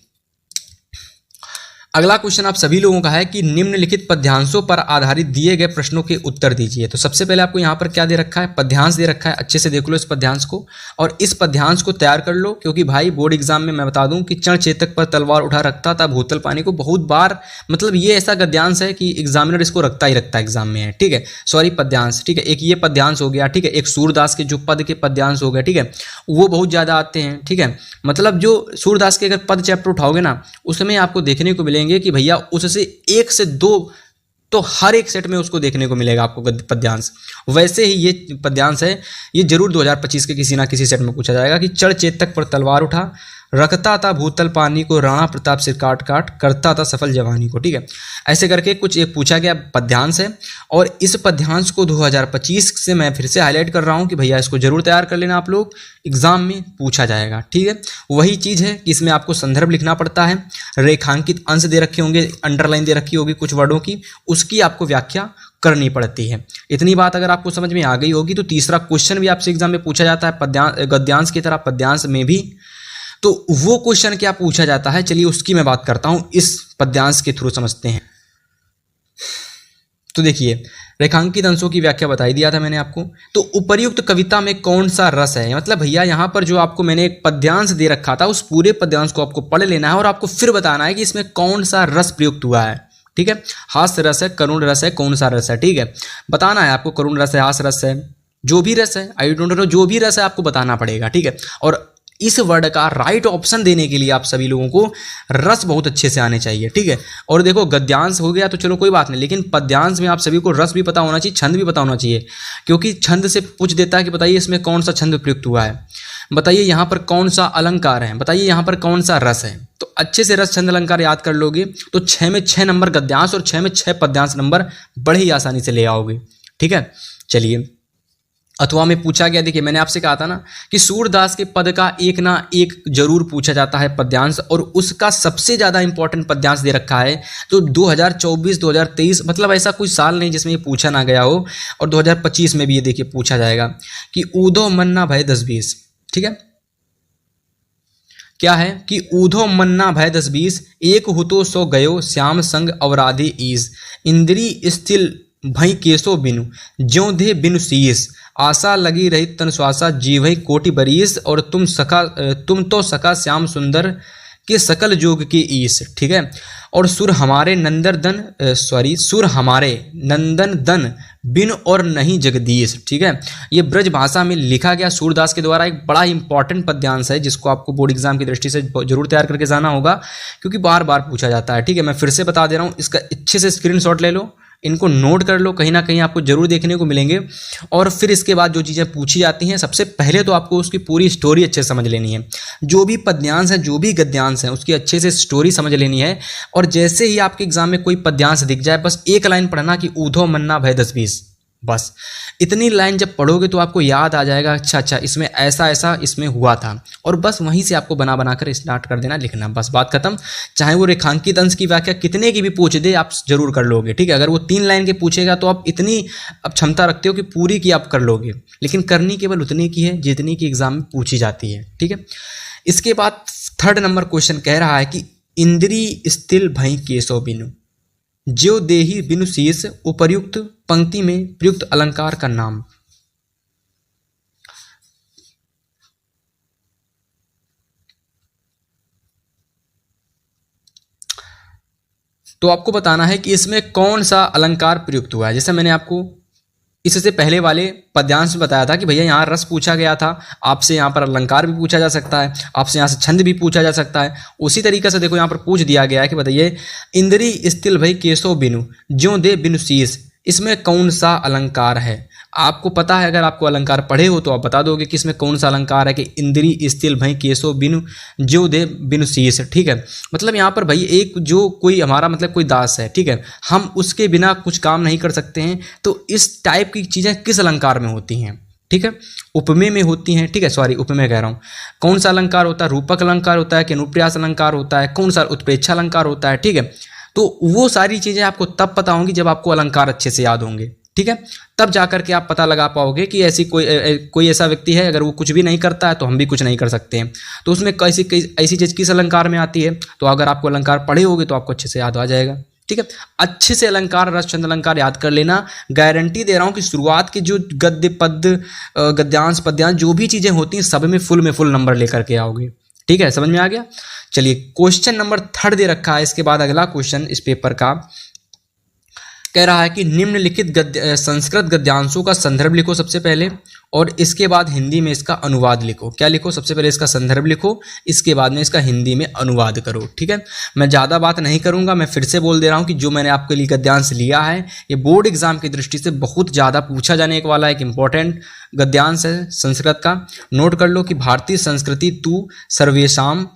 अगला क्वेश्चन आप सभी लोगों का है कि निम्नलिखित पद्यांशों पर आधारित दिए गए प्रश्नों के उत्तर दीजिए। तो सबसे पहले आपको यहाँ पर क्या दे रखा है, पद्यांश दे रखा है, अच्छे से देख लो इस पद्यांश को और इस पद्यांश को तैयार कर लो, क्योंकि भाई बोर्ड एग्जाम में मैं बता दूं कि चण चेतक पर तलवार उठा रखता था भूतल पानी को, बहुत बार, मतलब ये ऐसा गद्यांश है कि एग्जामिनर इसको रखता ही रखता है एग्जाम में है, ठीक है। सॉरी पद्यांश, ठीक है, एक ये पद्यांश हो गया, ठीक है, एक सूरदास के जो पद के पद्यांश हो गए, ठीक है, वो बहुत ज़्यादा आते हैं, ठीक है। मतलब जो सूरदास के अगर पद चैप्टर उठाओगे ना, उसमें आपको देखने को मिलेंगे कि भैया उससे 1 से 2 तो हर एक सेट में उसको देखने को मिलेगा आपको पद्यांश। वैसे ही ये पद्यांश है, ये जरूर 2025 के किसी ना किसी सेट में पूछा जाएगा कि चढ़ चेतक पर तलवार उठा रखता था भूतल पानी को, राणा प्रताप सिर काट काट करता था सफल जवानी को, ठीक है। ऐसे करके कुछ एक पूछा गया पद्यांश है, और इस पद्यांश को 2025 से मैं फिर से हाईलाइट कर रहा हूँ कि भैया इसको जरूर तैयार कर लेना, आप लोग एग्जाम में पूछा जाएगा, ठीक है। वही चीज़ है कि इसमें आपको संदर्भ लिखना पड़ता है, रेखांकित अंश दे रखे होंगे, अंडरलाइन दे रखी होगी कुछ वर्डों की, उसकी आपको व्याख्या करनी पड़ती है। इतनी बात अगर आपको समझ में आ गई होगी तो तीसरा क्वेश्चन भी आपसे एग्जाम में पूछा जाता है गद्यांश की तरह पद्यांश में भी। तो वो क्वेश्चन क्या पूछा जाता है, चलिए उसकी मैं बात करता हूं, इस पद्यांश के थ्रू समझते हैं। तो देखिए रेखांकित अंशों की व्याख्या बताई दिया था मैंने आपको। तो उपर्युक्त कविता में कौन सा रस है, मतलब भैया यहां पर जो आपको मैंने एक पद्यांश दे रखा था उस पूरे पद्यांश को आपको पढ़ लेना है और आपको फिर बताना है कि इसमें कौन सा रस प्रयुक्त हुआ है, ठीक है। हास्य रस है, करुण रस है, कौन सा रस है, ठीक है, बताना है आपको। करुण रस है, हास्य रस है, जो भी रस है, आई डोंट नो, जो भी रस है आपको बताना पड़ेगा, ठीक है। और इस वर्ड का राइट ऑप्शन देने के लिए आप सभी लोगों को रस बहुत अच्छे से आने चाहिए, ठीक है। और देखो गद्यांश हो गया तो चलो कोई बात नहीं, लेकिन पद्यांश में आप सभी को रस भी पता होना चाहिए, छंद भी पता होना चाहिए, क्योंकि छंद से पूछ देता है कि बताइए इसमें कौन सा छंद प्रयुक्त हुआ है, बताइए यहाँ पर कौन सा अलंकार है, बताइए यहाँ पर कौन सा रस है। तो अच्छे से रस छंद अलंकार याद कर लोगे तो 6 में 6 नंबर गद्यांश और 6 में 6 पद्यांश नंबर बड़े ही आसानी से ले आओगे, ठीक है। चलिए अथवा में पूछा गया, देखिए मैंने आपसे कहा था ना कि सूरदास के पद का एक ना एक जरूर पूछा जाता है पद्यांश, और उसका सबसे ज़्यादा इंपॉर्टेंट पद्यांश दे रखा है। तो 2024-2023 मतलब ऐसा कोई साल नहीं जिसमें ये पूछा ना गया हो, और 2025 में भी ये देखिए पूछा जाएगा कि ऊदो मन्ना भय 10-20, ठीक है। क्या है कि ऊधो मन्ना भय 10-20, एक हुतो सो गयो श्याम संग अवराधि ईस, इंद्री स्थिल भई केसो बिनु, ज्यों दे बिनु शीस, आशा लगी रही तन श्वासा जीवहि कोटि बरीस, और तुम तो सखा श्याम सुंदर के सकल जोग की ईस। ठीक है, और सुर हमारे नंदन दन बिन और नहीं जगदीश। ठीक है, ये ब्रज भाषा में लिखा गया सूरदास के द्वारा एक बड़ा इंपॉर्टेंट पद्यांश है, जिसको आपको बोर्ड एग्जाम की दृष्टि से जरूर तैयार करके जाना होगा, क्योंकि बार बार पूछा जाता है। ठीक है, मैं फिर से बता दे रहा हूँ, इसका अच्छे से स्क्रीनशॉट ले लो, इनको नोट कर लो, कहीं ना कहीं आपको जरूर देखने को मिलेंगे। और फिर इसके बाद जो चीज़ें पूछी जाती हैं, सबसे पहले तो आपको उसकी पूरी स्टोरी अच्छे से समझ लेनी है। जो भी पद्यांश है, जो भी गद्यांश है, उसकी अच्छे से स्टोरी समझ लेनी है। और जैसे ही आपके एग्जाम में कोई पद्यांश दिख जाए, बस एक लाइन पढ़ना कि ऊधो मन्ना भय 10-20, बस इतनी लाइन जब पढ़ोगे तो आपको याद आ जाएगा, अच्छा इसमें ऐसा इसमें हुआ था, और बस वहीं से आपको बना कर स्टार्ट कर देना लिखना, बस बात खत्म। चाहे वो रेखांकित अंश की व्याख्या कितने की भी पूछ दे, आप जरूर कर लोगे। ठीक है, अगर वो 3 लाइन के पूछेगा तो आप इतनी अब क्षमता रखते हो कि पूरी की आप कर लोगे, लेकिन करनी केवल उतनी की है जितनी की एग्जाम में पूछी जाती है। ठीक है, इसके बाद 3rd नंबर क्वेश्चन कह रहा है कि इंद्री स्थिल भई केसो बिनु, ज्यो देहि बिनु शीस, उपर्युक्त पंक्ति में प्रयुक्त अलंकार का नाम। तो आपको बताना है कि इसमें कौन सा अलंकार प्रयुक्त हुआ है। जैसे मैंने आपको इससे पहले वाले पद्यांश में बताया था कि भैया यहाँ रस पूछा गया था, आपसे यहाँ पर अलंकार भी पूछा जा सकता है, आपसे यहाँ से छंद भी पूछा जा सकता है। उसी तरीके से देखो यहाँ पर पूछ दिया गया है कि बताइए इंद्री स्थिल भई केसो बिनु, ज्यों दे बिनु शीस, इसमें कौन सा अलंकार है। आपको पता है, अगर आपको अलंकार पढ़े हो तो आप बता दोगे कि इसमें कौन सा अलंकार है कि इंद्री स्थिल भई केसो बिनु, ज्यों दे बिनु शीस। ठीक है, मतलब यहाँ पर भाई एक जो कोई हमारा मतलब कोई दास है, ठीक है, हम उसके बिना कुछ काम नहीं कर सकते हैं। तो इस टाइप की चीज़ें किस अलंकार में होती हैं। ठीक है, उपमेय में होती हैं। ठीक है, सॉरी उपमेय कह रहा हूँ। कौन सा अलंकार होता है, रूपक अलंकार होता है कि अनुप्रास अलंकार होता है, कौन सा उत्प्रेक्षा अलंकार होता है। ठीक है, तो वो सारी चीज़ें आपको तब पता होंगी जब आपको अलंकार अच्छे से याद होंगे। ठीक है, तब जाकर के आप पता लगा पाओगे कि ऐसी कोई ऐसा व्यक्ति है, अगर वो कुछ भी नहीं करता है तो हम भी कुछ नहीं कर सकते हैं। तो उसमें ऐसी चीज़ किस अलंकार में आती है, तो अगर आपको अलंकार पढ़े होगे तो आपको अच्छे से याद आ जाएगा। ठीक है, अच्छे से अलंकार, रस, छंद, अलंकार याद कर लेना। गारंटी दे रहा हूँ कि शुरुआत की जो गद्य, पद, गद्यांश, पद्यांश जो भी चीज़ें होती हैं, सब में फुल नंबर लेकर के आओगे। ठीक है, समझ में आ गया। चलिए, क्वेश्चन नंबर 3 दे रखा है। इसके बाद अगला क्वेश्चन इस पेपर का कह रहा है कि निम्नलिखित संस्कृत गद्यांशों का संदर्भ लिखो सबसे पहले, और इसके बाद हिंदी में इसका अनुवाद लिखो। क्या लिखो, सबसे पहले इसका संदर्भ लिखो, इसके बाद में इसका हिंदी में अनुवाद करो। ठीक है, मैं ज़्यादा बात नहीं करूंगा, मैं फिर से बोल दे रहा हूं कि जो मैंने आपके लिए गद्यांश लिया है, ये बोर्ड एग्जाम की दृष्टि से बहुत ज़्यादा पूछा जाने वाला एक इंपॉर्टेंट गद्यांश है संस्कृत का। नोट कर लो कि भारतीय संस्कृति तू सर्वेशाम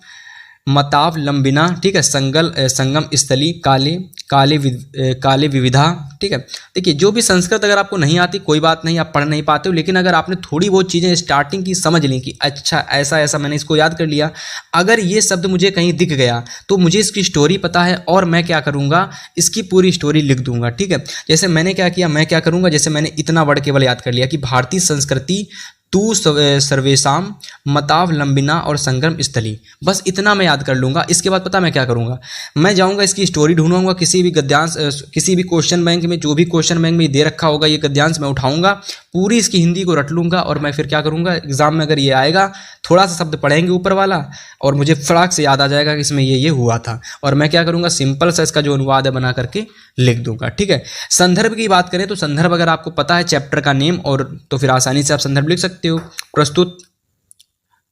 मतावलंबिना। ठीक है, संगम स्थली काले विविधा। ठीक है, देखिए जो भी संस्कृत अगर आपको नहीं आती कोई बात नहीं, आप पढ़ नहीं पाते हो, लेकिन अगर आपने थोड़ी बहुत चीज़ें स्टार्टिंग की समझ ली कि अच्छा ऐसा मैंने इसको याद कर लिया, अगर ये शब्द मुझे कहीं दिख गया तो मुझे इसकी स्टोरी पता है और मैं क्या करूँगा, इसकी पूरी स्टोरी लिख दूंगा। ठीक है, जैसे मैंने क्या किया, मैं क्या करूँगा, जैसे मैंने इतना वर्ड केवल याद कर लिया कि भारतीय संस्कृति तू सर्वेशाम मतावलंबिना और संगम स्थली, बस इतना मैं याद कर लूँगा। इसके बाद पता मैं क्या करूँगा, मैं जाऊँगा इसकी स्टोरी ढूंढूंगा, किसी भी गद्यांश, किसी भी क्वेश्चन बैंक में, जो भी क्वेश्चन बैंक में दे रखा होगा ये गद्यांश, मैं उठाऊंगा, पूरी इसकी हिंदी को रट लूँगा, और मैं फिर क्या करूँगा, एग्जाम में अगर ये आएगा थोड़ा सा शब्द पढ़ेंगे ऊपर वाला और मुझे फटाक से याद आ जाएगा कि इसमें ये हुआ था, और मैं क्या करूँगा, सिंपल सा इसका जो अनुवाद है बना करके लिख दूंगा। ठीक है, संदर्भ की बात करें तो संदर्भ अगर आपको पता है चैप्टर का नेम, और तो फिर आसानी से आप संदर्भ लिख सकते हो। प्रस्तुत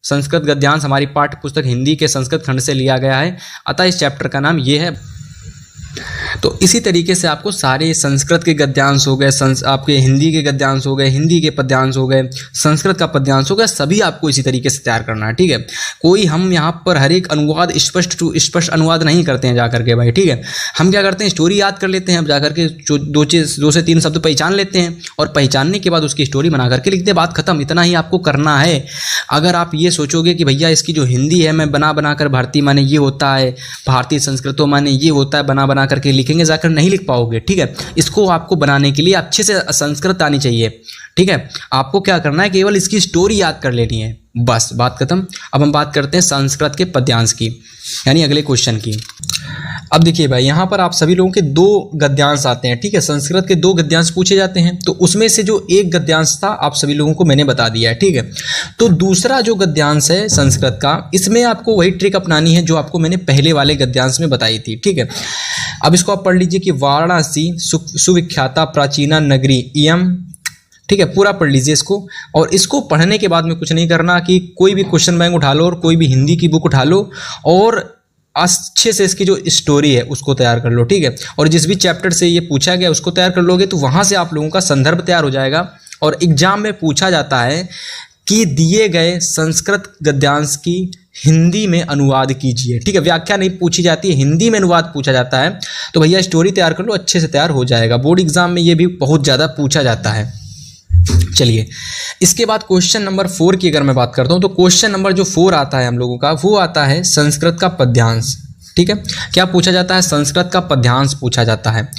संस्कृत गद्यांश हमारी पाठ्य पुस्तक हिंदी के संस्कृत खंड से लिया गया है, अतः इस चैप्टर का नाम ये है। तो इसी तरीके से आपको सारे संस्कृत के गद्यांश हो गए, आपके हिंदी के गद्यांश हो गए, हिंदी के पद्यांश हो गए, संस्कृत का पद्यांश हो गया, सभी आपको इसी तरीके से तैयार करना है। ठीक है, कोई हम यहाँ पर हर एक अनुवाद स्पष्ट अनुवाद नहीं करते हैं जाकर के भाई। ठीक है, हम क्या करते हैं, स्टोरी याद कर लेते हैं, अब जाकर के 2 से 3 शब्द पहचान लेते हैं, और पहचानने के बाद उसकी स्टोरी बना करके लिखते हैं, बात खत्म। इतना ही आपको करना है। अगर आप ये सोचोगे कि भैया इसकी जो हिंदी है मैं बना कर भारतीय माने ये होता है, भारतीय संस्कृतों माने ये होता है, बना करके लिखे लिखेंगे जाकर नहीं लिख पाओगे, ठीक है। इसको आपको बनाने के लिए अच्छे से संस्कृत आनी चाहिए, ठीक है। आपको क्या करना है, केवल इसकी स्टोरी याद कर लेनी है, बस बात खत्म। अब हम बात करते हैं संस्कृत के पद्यांश की, यानी अगले क्वेश्चन की। अब देखिए भाई, यहाँ पर आप सभी लोगों के 2 गद्यांश आते हैं, ठीक है। संस्कृत के 2 गद्यांश पूछे जाते हैं, तो उसमें से जो एक गद्यांश था आप सभी लोगों को मैंने बता दिया है, ठीक है। तो दूसरा जो गद्यांश है संस्कृत का, इसमें आपको वही ट्रिक अपनानी है जो आपको मैंने पहले वाले गद्यांश में बताई थी, ठीक है। अब इसको आप पढ़ लीजिए कि वाराणसी सुविख्याता प्राचीना नगरी इयम, ठीक है, पूरा पढ़ लीजिए इसको। और इसको पढ़ने के बाद में कुछ नहीं करना कि कोई भी क्वेश्चन बैंक उठा लो और कोई भी हिंदी की बुक उठा लो और अच्छे से इसकी जो स्टोरी है उसको तैयार कर लो, ठीक है। और जिस भी चैप्टर से ये पूछा गया उसको तैयार कर लोगे तो वहाँ से आप लोगों का संदर्भ तैयार हो जाएगा। और एग्जाम में पूछा जाता है कि दिए गए संस्कृत गद्यांश की हिंदी में अनुवाद कीजिए, ठीक है। व्याख्या नहीं पूछी जाती है, हिंदी में अनुवाद पूछा जाता है। तो भैया स्टोरी तैयार कर लो, अच्छे से तैयार हो जाएगा। बोर्ड एग्जाम में ये भी बहुत ज़्यादा पूछा जाता है। चलिए, इसके बाद क्वेश्चन नंबर 4 की अगर मैं बात करता हूं तो क्वेश्चन नंबर जो 4 आता है हम लोगों का, वो आता है संस्कृत का पद्यांश, ठीक है। क्या पूछा जाता है, संस्कृत का पद्यांश पूछा जाता है।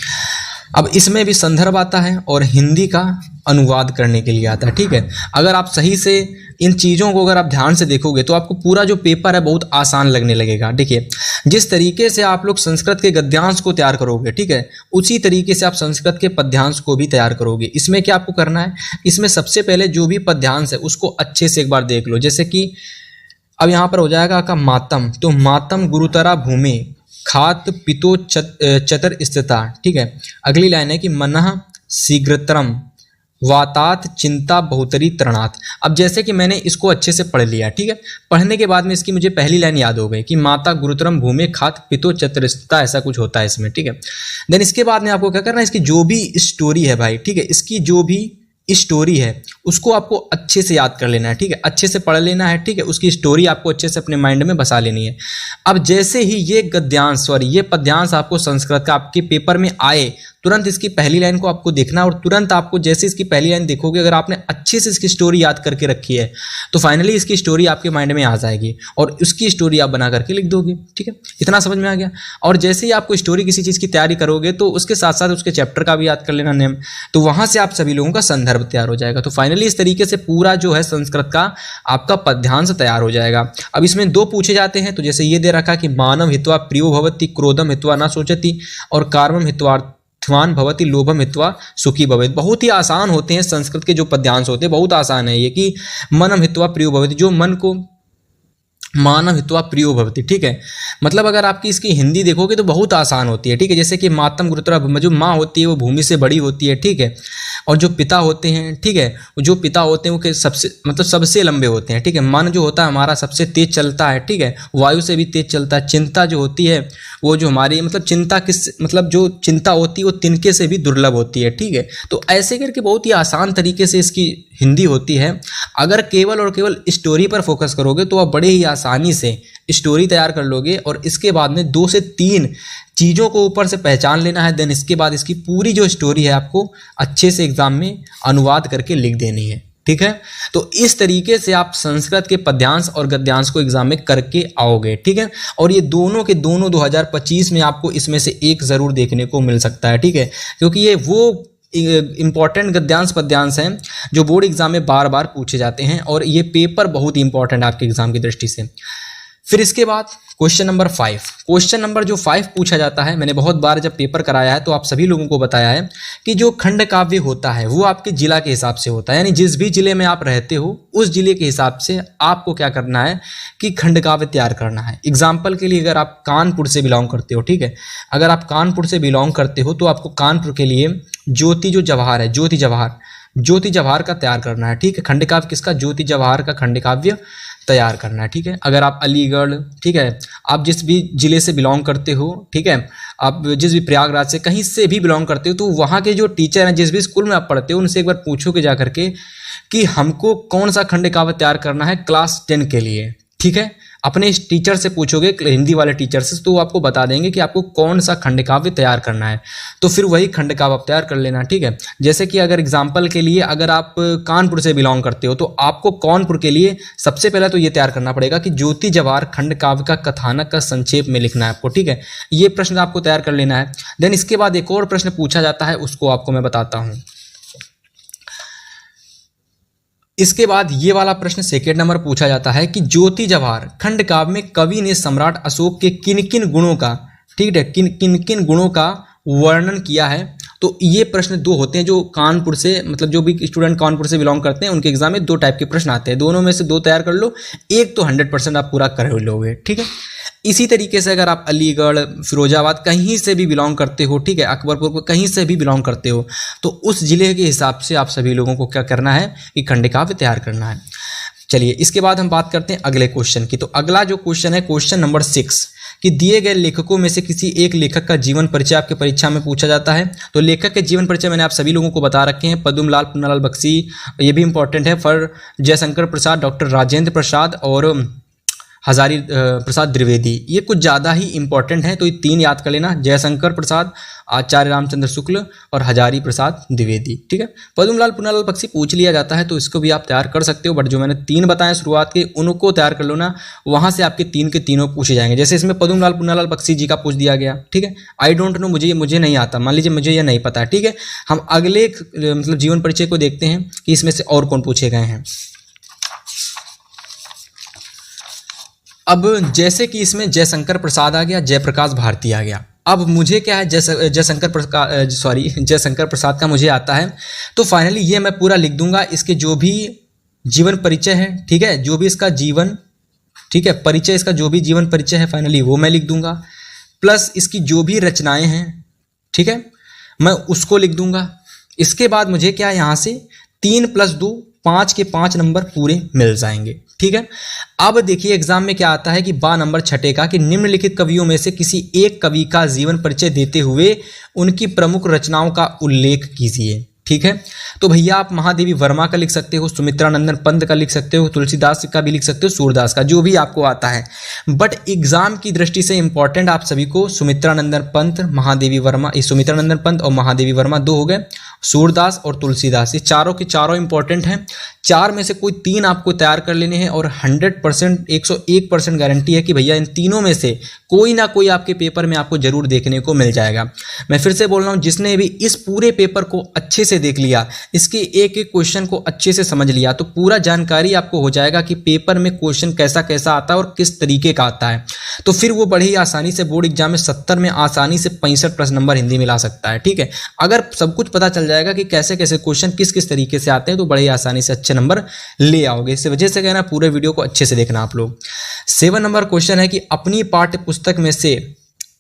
अब इसमें भी संदर्भ आता है और हिंदी का अनुवाद करने के लिए आता है, ठीक है। अगर आप सही से इन चीज़ों को अगर आप ध्यान से देखोगे तो आपको पूरा जो पेपर है बहुत आसान लगने लगेगा। देखिए, जिस तरीके से आप लोग संस्कृत के गद्यांश को तैयार करोगे, ठीक है, उसी तरीके से आप संस्कृत के पद्यांश को भी तैयार करोगे। इसमें क्या आपको करना है, इसमें सबसे पहले जो भी पद्यांश है उसको अच्छे से एक बार देख लो। जैसे कि अब यहाँ पर हो जाएगा आपका मातम, तो मातम गुरुतरा भूमि खात पितो चतर स्थिता, ठीक है। अगली लाइन है कि मनः शीघ्रतरम वातात चिंता बहुतरी तृणात। अब जैसे कि मैंने इसको अच्छे से पढ़ लिया, ठीक है। पढ़ने के बाद में इसकी मुझे पहली लाइन याद हो गई कि माता गुरुतरम भूमि खात पितो चतर स्थिता, ऐसा कुछ होता है इसमें, ठीक है। देन इसके बाद में आपको क्या करना है, इसकी जो भी स्टोरी है भाई, ठीक है, इसकी जो भी स्टोरी है उसको आपको अच्छे से याद कर लेना है, ठीक है। अच्छे से पढ़ लेना है, ठीक है। उसकी स्टोरी आपको अच्छे से अपने माइंड में बसा लेनी है। अब जैसे ही ये पद्यांश आपको संस्कृत का आपके पेपर में आए, तुरंत इसकी पहली लाइन को आपको देखना और तुरंत आपको जैसे इसकी पहली लाइन देखोगे, अगर आपने अच्छे से इसकी स्टोरी याद करके रखी है तो फाइनली इसकी स्टोरी आपके माइंड में आ जाएगी और उसकी स्टोरी आप बना करके लिख दोगे, ठीक है। इतना समझ में आ गया। और जैसे ही आपको स्टोरी किसी चीज़ की तैयारी करोगे तो उसके साथ साथ उसके चैप्टर का भी याद कर लेना नेम, तो वहाँ से आप सभी लोगों का संदर्भ तैयार हो जाएगा। तो फाइनली इस तरीके से पूरा जो है संस्कृत का आपका पद्यांश तैयार हो जाएगा। अब इसमें 2 पूछे जाते हैं, तो जैसे ये दे रखा कि मानव हित्वा प्रियो भवति क्रोधम हित्वा न सोचती और कार्मम हित्वार्थवान भवति लोभम हित्वा सुखी भवेत। बहुत ही आसान होते हैं संस्कृत के जो पद्यांश होते हैं, बहुत आसान है ये कि मनम हित्वा प्रियो भवति, जो मन को मानव हित्वा प्रियो भवति, ठीक है। मतलब अगर आपकी इसकी हिंदी देखोगे तो बहुत आसान होती है, ठीक है। जैसे कि मातम गुरुतरा, जो माँ होती है वो भूमि से बड़ी होती है, ठीक है। और जो पिता होते हैं, ठीक है, जो पिता होते हैं वो सबसे मतलब सबसे लंबे होते हैं, ठीक है। मन जो होता है हमारा सबसे तेज चलता है, ठीक है, वायु से भी तेज चलता है। चिंता जो होती है वो जो हमारी मतलब जो चिंता होती है वो तिनके से भी दुर्लभ होती है, ठीक है। तो ऐसे करके बहुत ही आसान तरीके से इसकी हिंदी होती है। अगर केवल और केवल स्टोरी पर फोकस करोगे तो आप बड़े ही आसानी से स्टोरी तैयार कर लोगे और इसके बाद में 2 से 3 चीज़ों को ऊपर से पहचान लेना है। देन इसके बाद इसकी पूरी जो स्टोरी है आपको अच्छे से एग्जाम में अनुवाद करके लिख देनी है, ठीक है। तो इस तरीके से आप संस्कृत के पद्यांश और गद्यांश को एग्जाम में करके आओगे, ठीक है। और ये दोनों के दोनों 2025 में आपको इसमें से एक ज़रूर देखने को मिल सकता है, ठीक है, क्योंकि ये वो इंपॉर्टेंट गद्यांश पद्यांश हैं जो बोर्ड एग्जाम में बार बार पूछे जाते हैं और ये पेपर बहुत ही इंपॉर्टेंट आपके एग्जाम की दृष्टि से। फिर इसके बाद क्वेश्चन नंबर 5, क्वेश्चन नंबर जो 5 पूछा जाता है, मैंने बहुत बार जब पेपर कराया है तो आप सभी लोगों को बताया है कि जो खंड काव्य होता है वो आपके जिला के हिसाब से होता है, यानी जिस भी जिले में आप रहते हो उस जिले के हिसाब से आपको क्या करना है कि खंड काव्य तैयार करना है। एग्जाम्पल के लिए अगर आप कानपुर से बिलोंग करते हो, ठीक है, अगर आप कानपुर से बिलोंग करते हो तो आपको कानपुर के लिए ज्योति जवाहर का तैयार करना है, ठीक है। खंड काव्य किसका, ज्योति जवाहर का खंड काव्य तैयार करना है, ठीक है। अगर आप अलीगढ़, ठीक है, आप जिस भी जिले से बिलोंग करते हो, ठीक है, आप जिस भी प्रयागराज से कहीं से भी बिलोंग करते हो तो वहाँ के जो टीचर हैं जिस भी स्कूल में आप पढ़ते हो उनसे एक बार पूछोगे जा करके कि हमको कौन सा खंड काव्य तैयार करना है क्लास 10 के लिए, ठीक है। अपने इस टीचर से पूछोगे, हिंदी वाले टीचर से, तो वो आपको बता देंगे कि आपको कौन सा खंड काव्य तैयार करना है, तो फिर वही खंड काव्य आप तैयार कर लेना, ठीक है। जैसे कि अगर एग्जाम्पल के लिए अगर आप कानपुर से बिलोंग करते हो तो आपको कानपुर के लिए सबसे पहले तो ये तैयार करना पड़ेगा कि ज्योति जवाहर खंड काव्य का कथानक का संक्षेप में लिखना है आपको, ठीक है। ये प्रश्न आपको तैयार कर लेना है। देन इसके बाद एक और प्रश्न पूछा जाता है, उसको आपको मैं बताता हूं। इसके बाद ये वाला प्रश्न सेकेंड नंबर पूछा जाता है कि ज्योति जवाहर खंड काव्य में कवि ने सम्राट अशोक के किन किन गुणों का, ठीक है, किन किन गुणों का वर्णन किया है। तो ये प्रश्न दो होते हैं जो कानपुर से, मतलब जो भी स्टूडेंट कानपुर से बिलोंग करते हैं उनके एग्जाम में दो टाइप के प्रश्न आते हैं, दोनों में से दो तैयार कर लो, एक तो 100% आप पूरा कर लोगे, ठीक है। इसी तरीके से अगर आप अलीगढ़, फिरोजाबाद कहीं से भी बिलोंग करते हो, ठीक है, अकबरपुर को कहीं से भी बिलोंग करते हो, तो उस जिले के हिसाब से आप सभी लोगों को क्या करना है कि खंड काव्य तैयार करना है। चलिए इसके बाद हम बात करते हैं अगले क्वेश्चन की। तो अगला जो क्वेश्चन है क्वेश्चन नंबर 6 कि दिए गए लेखकों में से किसी एक लेखक का जीवन परिचय आपके परीक्षा में पूछा जाता है। तो लेखक के जीवन परिचय मैंने आप सभी लोगों को बता रखे हैं, पद्मलाल पुन्नालाल बख्शी, ये भी इंपॉर्टेंट है, फॉर जयशंकर प्रसाद, डॉक्टर राजेंद्र प्रसाद और हजारी प्रसाद द्विवेदी, ये कुछ ज़्यादा ही इंपॉर्टेंट है, तो ये तीन याद कर लेना, जयशंकर प्रसाद, आचार्य रामचंद्र शुक्ल और हजारी प्रसाद द्विवेदी, ठीक है। पद्मलाल पुन्नालाल बख्शी पूछ लिया जाता है तो इसको भी आप तैयार कर सकते हो, बट जो मैंने तीन बताए शुरुआत के उनको तैयार कर लो ना, वहाँ से आपके तीन के तीनों पूछे जाएंगे। जैसे इसमें पद्मलाल पुन्नालाल बख्शी जी का पूछ दिया गया, ठीक है, आई डोंट नो, मुझे नहीं आता, मान लीजिए मुझे ये नहीं पता है, ठीक है। हम अगले मतलब जीवन परिचय को देखते हैं कि इसमें से और कौन पूछे गए हैं। अब जैसे कि इसमें जयशंकर प्रसाद आ गया, जयप्रकाश भारती आ गया। अब मुझे क्या है, जयशंकर प्रसाद का मुझे आता है, तो फाइनली ये मैं पूरा लिख दूंगा, इसके जो भी जीवन परिचय है, ठीक है, जो भी इसका जीवन, ठीक है, परिचय, इसका जो भी जीवन परिचय है फाइनली वो मैं लिख दूंगा, प्लस इसकी जो भी रचनाएं हैं, ठीक है, मैं उसको लिख दूंगा। इसके बाद मुझे क्या है, यहाँ से 3 + 2 5 के 5 नंबर पूरे मिल जाएंगे, ठीक है। अब देखिए एग्जाम में क्या आता है कि 12 नंबर छठे का कि निम्नलिखित कवियों में से किसी एक कवि का जीवन परिचय देते हुए उनकी प्रमुख रचनाओं का उल्लेख कीजिए, ठीक है। तो भैया आप महादेवी वर्मा का लिख सकते हो, सुमित्रानंदन पंत का लिख सकते हो, तुलसीदास का भी लिख सकते हो, सूरदास का, जो भी आपको आता है। बट एग्जाम की दृष्टि से इंपॉर्टेंट आप सभी को सुमित्रानंदन पंत, महादेवी वर्मा, सुमित्रानंदन पंत और महादेवी वर्मा 2 हो गए, सूरदास और तुलसीदास, ये चारों के चारों इंपॉर्टेंट हैं। 4 में से कोई 3 आपको तैयार कर लेने हैं और 100% 101% गारंटी है कि भैया इन तीनों में से कोई ना कोई आपके पेपर में आपको जरूर देखने को मिल जाएगा। मैं फिर से बोल रहा हूँ, जिसने भी इस पूरे पेपर को अच्छे से देख लिया, इसके एक एक क्वेश्चन को अच्छे से समझ लिया, तो पूरा जानकारी आपको हो जाएगा कि पेपर में क्वेश्चन कैसा कैसा आता है और किस तरीके का आता है। तो फिर वो बड़ी आसानी से बोर्ड एग्जाम में 70 में आसानी से 65+ नंबर हिंदी में ला सकता है, ठीक है। अगर सब कुछ पता चल जाएगा कि कैसे कैसे क्वेश्चन किस किस तरीके से आते हैं, तो बड़े आसानी से अच्छे नंबर ले आओगे। इस वजह से कहना पूरे वीडियो को अच्छे से देखना आप लोग। 7 नंबर क्वेश्चन है कि अपनी पाठ्य पुस्तक में से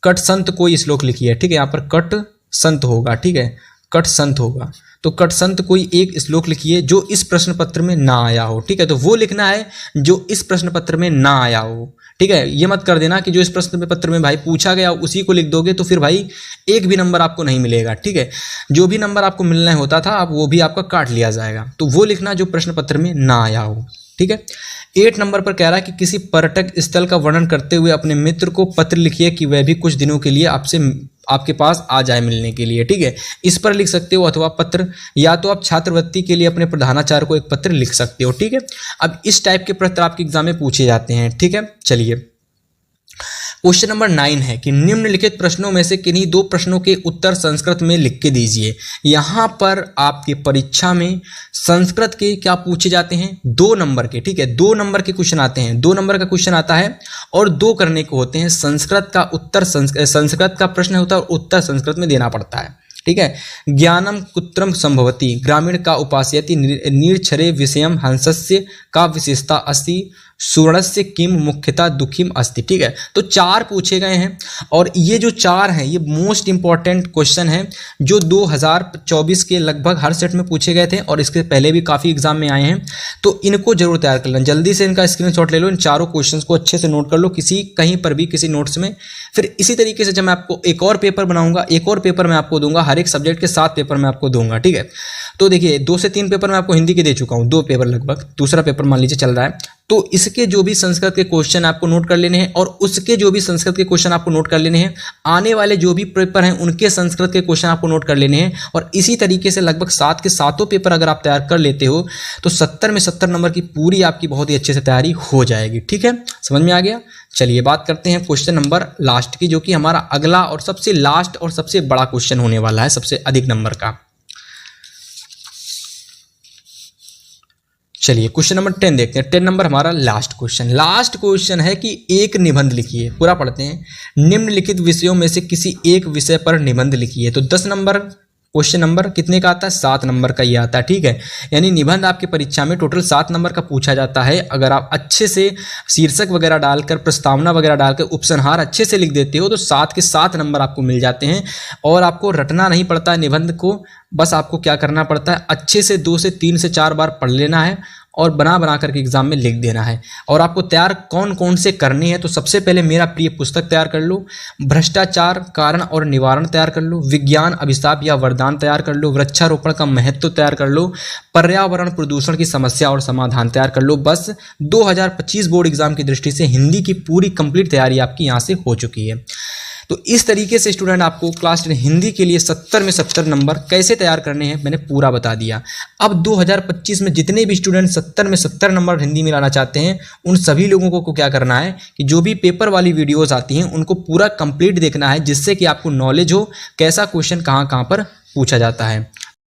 कट संत कोई श्लोक लिखिए, ठीक है। यहाँ पर कट संत होगा, ठीक है, कट संत होगा, तो कट संत कोई एक श्लोक लिखिए जो इस प्रश्न पत्र में ना आया हो, ठीक है। तो वो लिखना है जो इस प्रश्न पत्र में ना आया हो, ठीक है। ये मत कर देना कि जो इस प्रश्न पत्र में भाई पूछा गया उसी को लिख दोगे, तो फिर भाई एक भी नंबर आपको नहीं मिलेगा, ठीक है। जो भी नंबर आपको मिलना होता था अब वो भी आपका काट लिया जाएगा, तो वो लिखना जो प्रश्न पत्र में ना आया हो, ठीक है। 8 नंबर पर कह रहा है कि किसी पर्यटक स्थल का वर्णन करते हुए अपने मित्र को पत्र लिखिए कि वह भी कुछ दिनों के लिए आपके पास आ जाए मिलने के लिए, ठीक है। इस पर लिख सकते हो, अथवा पत्र, या तो आप छात्रवृत्ति के लिए अपने प्रधानाचार्य को एक पत्र लिख सकते हो, ठीक है। अब इस टाइप के प्रश्न आपके एग्जाम में पूछे जाते हैं, ठीक है। चलिए क्वेश्चन नंबर 9 है कि निम्नलिखित प्रश्नों में से किन्हीं 2 प्रश्नों के उत्तर संस्कृत में लिख के दीजिए। यहां पर आपके परीक्षा में संस्कृत के क्या पूछे जाते हैं, 2 नंबर के, ठीक है, 2 नंबर के क्वेश्चन आते हैं, 2 नंबर का क्वेश्चन आता है और 2 करने को होते हैं। संस्कृत का उत्तर संस्कृत का प्रश्न होता है और उत्तर संस्कृत में देना पड़ता है, ठीक है। ज्ञानम कुत्रम संभवति, ग्रामीण का उपास्यति, निर्क्षरे विषयम हंसस्य का विशेषता अस्ति, सुवर्णस्य किम मुख्यता दुखिम अस्ति, ठीक है। तो 4 पूछे गए हैं और ये जो 4 हैं ये मोस्ट इंपॉर्टेंट क्वेश्चन है जो 2024 के लगभग हर सेट में पूछे गए थे और इसके पहले भी काफ़ी एग्जाम में आए हैं, तो इनको जरूर तैयार कर लेना। जल्दी से इनका स्क्रीनशॉट ले लो, इन चारों क्वेश्चंस को अच्छे से नोट कर लो कहीं पर भी किसी नोट्स में। फिर इसी तरीके से जब मैं आपको एक और पेपर बनाऊंगा, एक और पेपर मैं आपको दूंगा, हर एक सब्जेक्ट के 7 पेपर मैं आपको दूंगा, ठीक है। तो देखिए 2 से 3 पेपर मैं आपको हिंदी के दे चुका हूँ, 2 पेपर लगभग, दूसरा पेपर मान लीजिए चल रहा है, तो इसके जो भी संस्कृत के क्वेश्चन आपको नोट कर लेने हैं और उसके जो भी संस्कृत के क्वेश्चन आपको नोट कर लेने हैं, आने वाले जो भी पेपर हैं उनके संस्कृत के क्वेश्चन आपको नोट कर लेने हैं। और इसी तरीके से लगभग 7 के 7 पेपर अगर आप तैयार कर लेते हो तो 70 में 70 नंबर की पूरी आपकी बहुत ही अच्छे से तैयारी हो जाएगी। ठीक है, समझ में आ गया। चलिए बात करते हैं क्वेश्चन नंबर लास्ट की, जो कि हमारा अगला और सबसे लास्ट और सबसे बड़ा क्वेश्चन होने वाला है, सबसे अधिक नंबर का। चलिए क्वेश्चन नंबर 10 देखते हैं। 10 नंबर हमारा लास्ट क्वेश्चन है कि एक निबंध लिखिए। पूरा पढ़ते हैं। निम्नलिखित विषयों में से किसी एक विषय पर निबंध लिखिए। तो 10 नंबर क्वेश्चन नंबर कितने का आता है? 7 नंबर का ये आता है। ठीक है, यानी निबंध आपकी परीक्षा में टोटल 7 नंबर का पूछा जाता है। अगर आप अच्छे से शीर्षक वगैरह डालकर, प्रस्तावना वगैरह डालकर, उपसंहार अच्छे से लिख देते हो तो 7 के 7 नंबर आपको मिल जाते हैं। और आपको रटना नहीं पड़ता है निबंध को, बस आपको क्या करना पड़ता है, अच्छे से 2 से 3 से 4 बार पढ़ लेना है और बना करके एग्जाम में लिख देना है। और आपको तैयार कौन कौन से करने हैं, तो सबसे पहले मेरा प्रिय पुस्तक तैयार कर लो, भ्रष्टाचार कारण और निवारण तैयार कर लो, विज्ञान अभिशाप या वरदान तैयार कर लो, वृक्षारोपण का महत्व तैयार कर लो, पर्यावरण प्रदूषण की समस्या और समाधान तैयार कर लो। बस 2025 बोर्ड एग्जाम की दृष्टि से हिंदी की पूरी कंप्लीट तैयारी आपकी यहाँ से हो चुकी है। तो इस तरीके से स्टूडेंट आपको क्लास 10 हिंदी के लिए 70 में 70 नंबर कैसे तैयार करने हैं मैंने पूरा बता दिया। अब 2025 में जितने भी स्टूडेंट 70 में 70 नंबर हिंदी में लाना चाहते हैं उन सभी लोगों को क्या करना है कि जो भी पेपर वाली वीडियोस आती हैं उनको पूरा कंप्लीट देखना है, जिससे कि आपको नॉलेज हो कैसा क्वेश्चन कहाँ पर पूछा जाता है।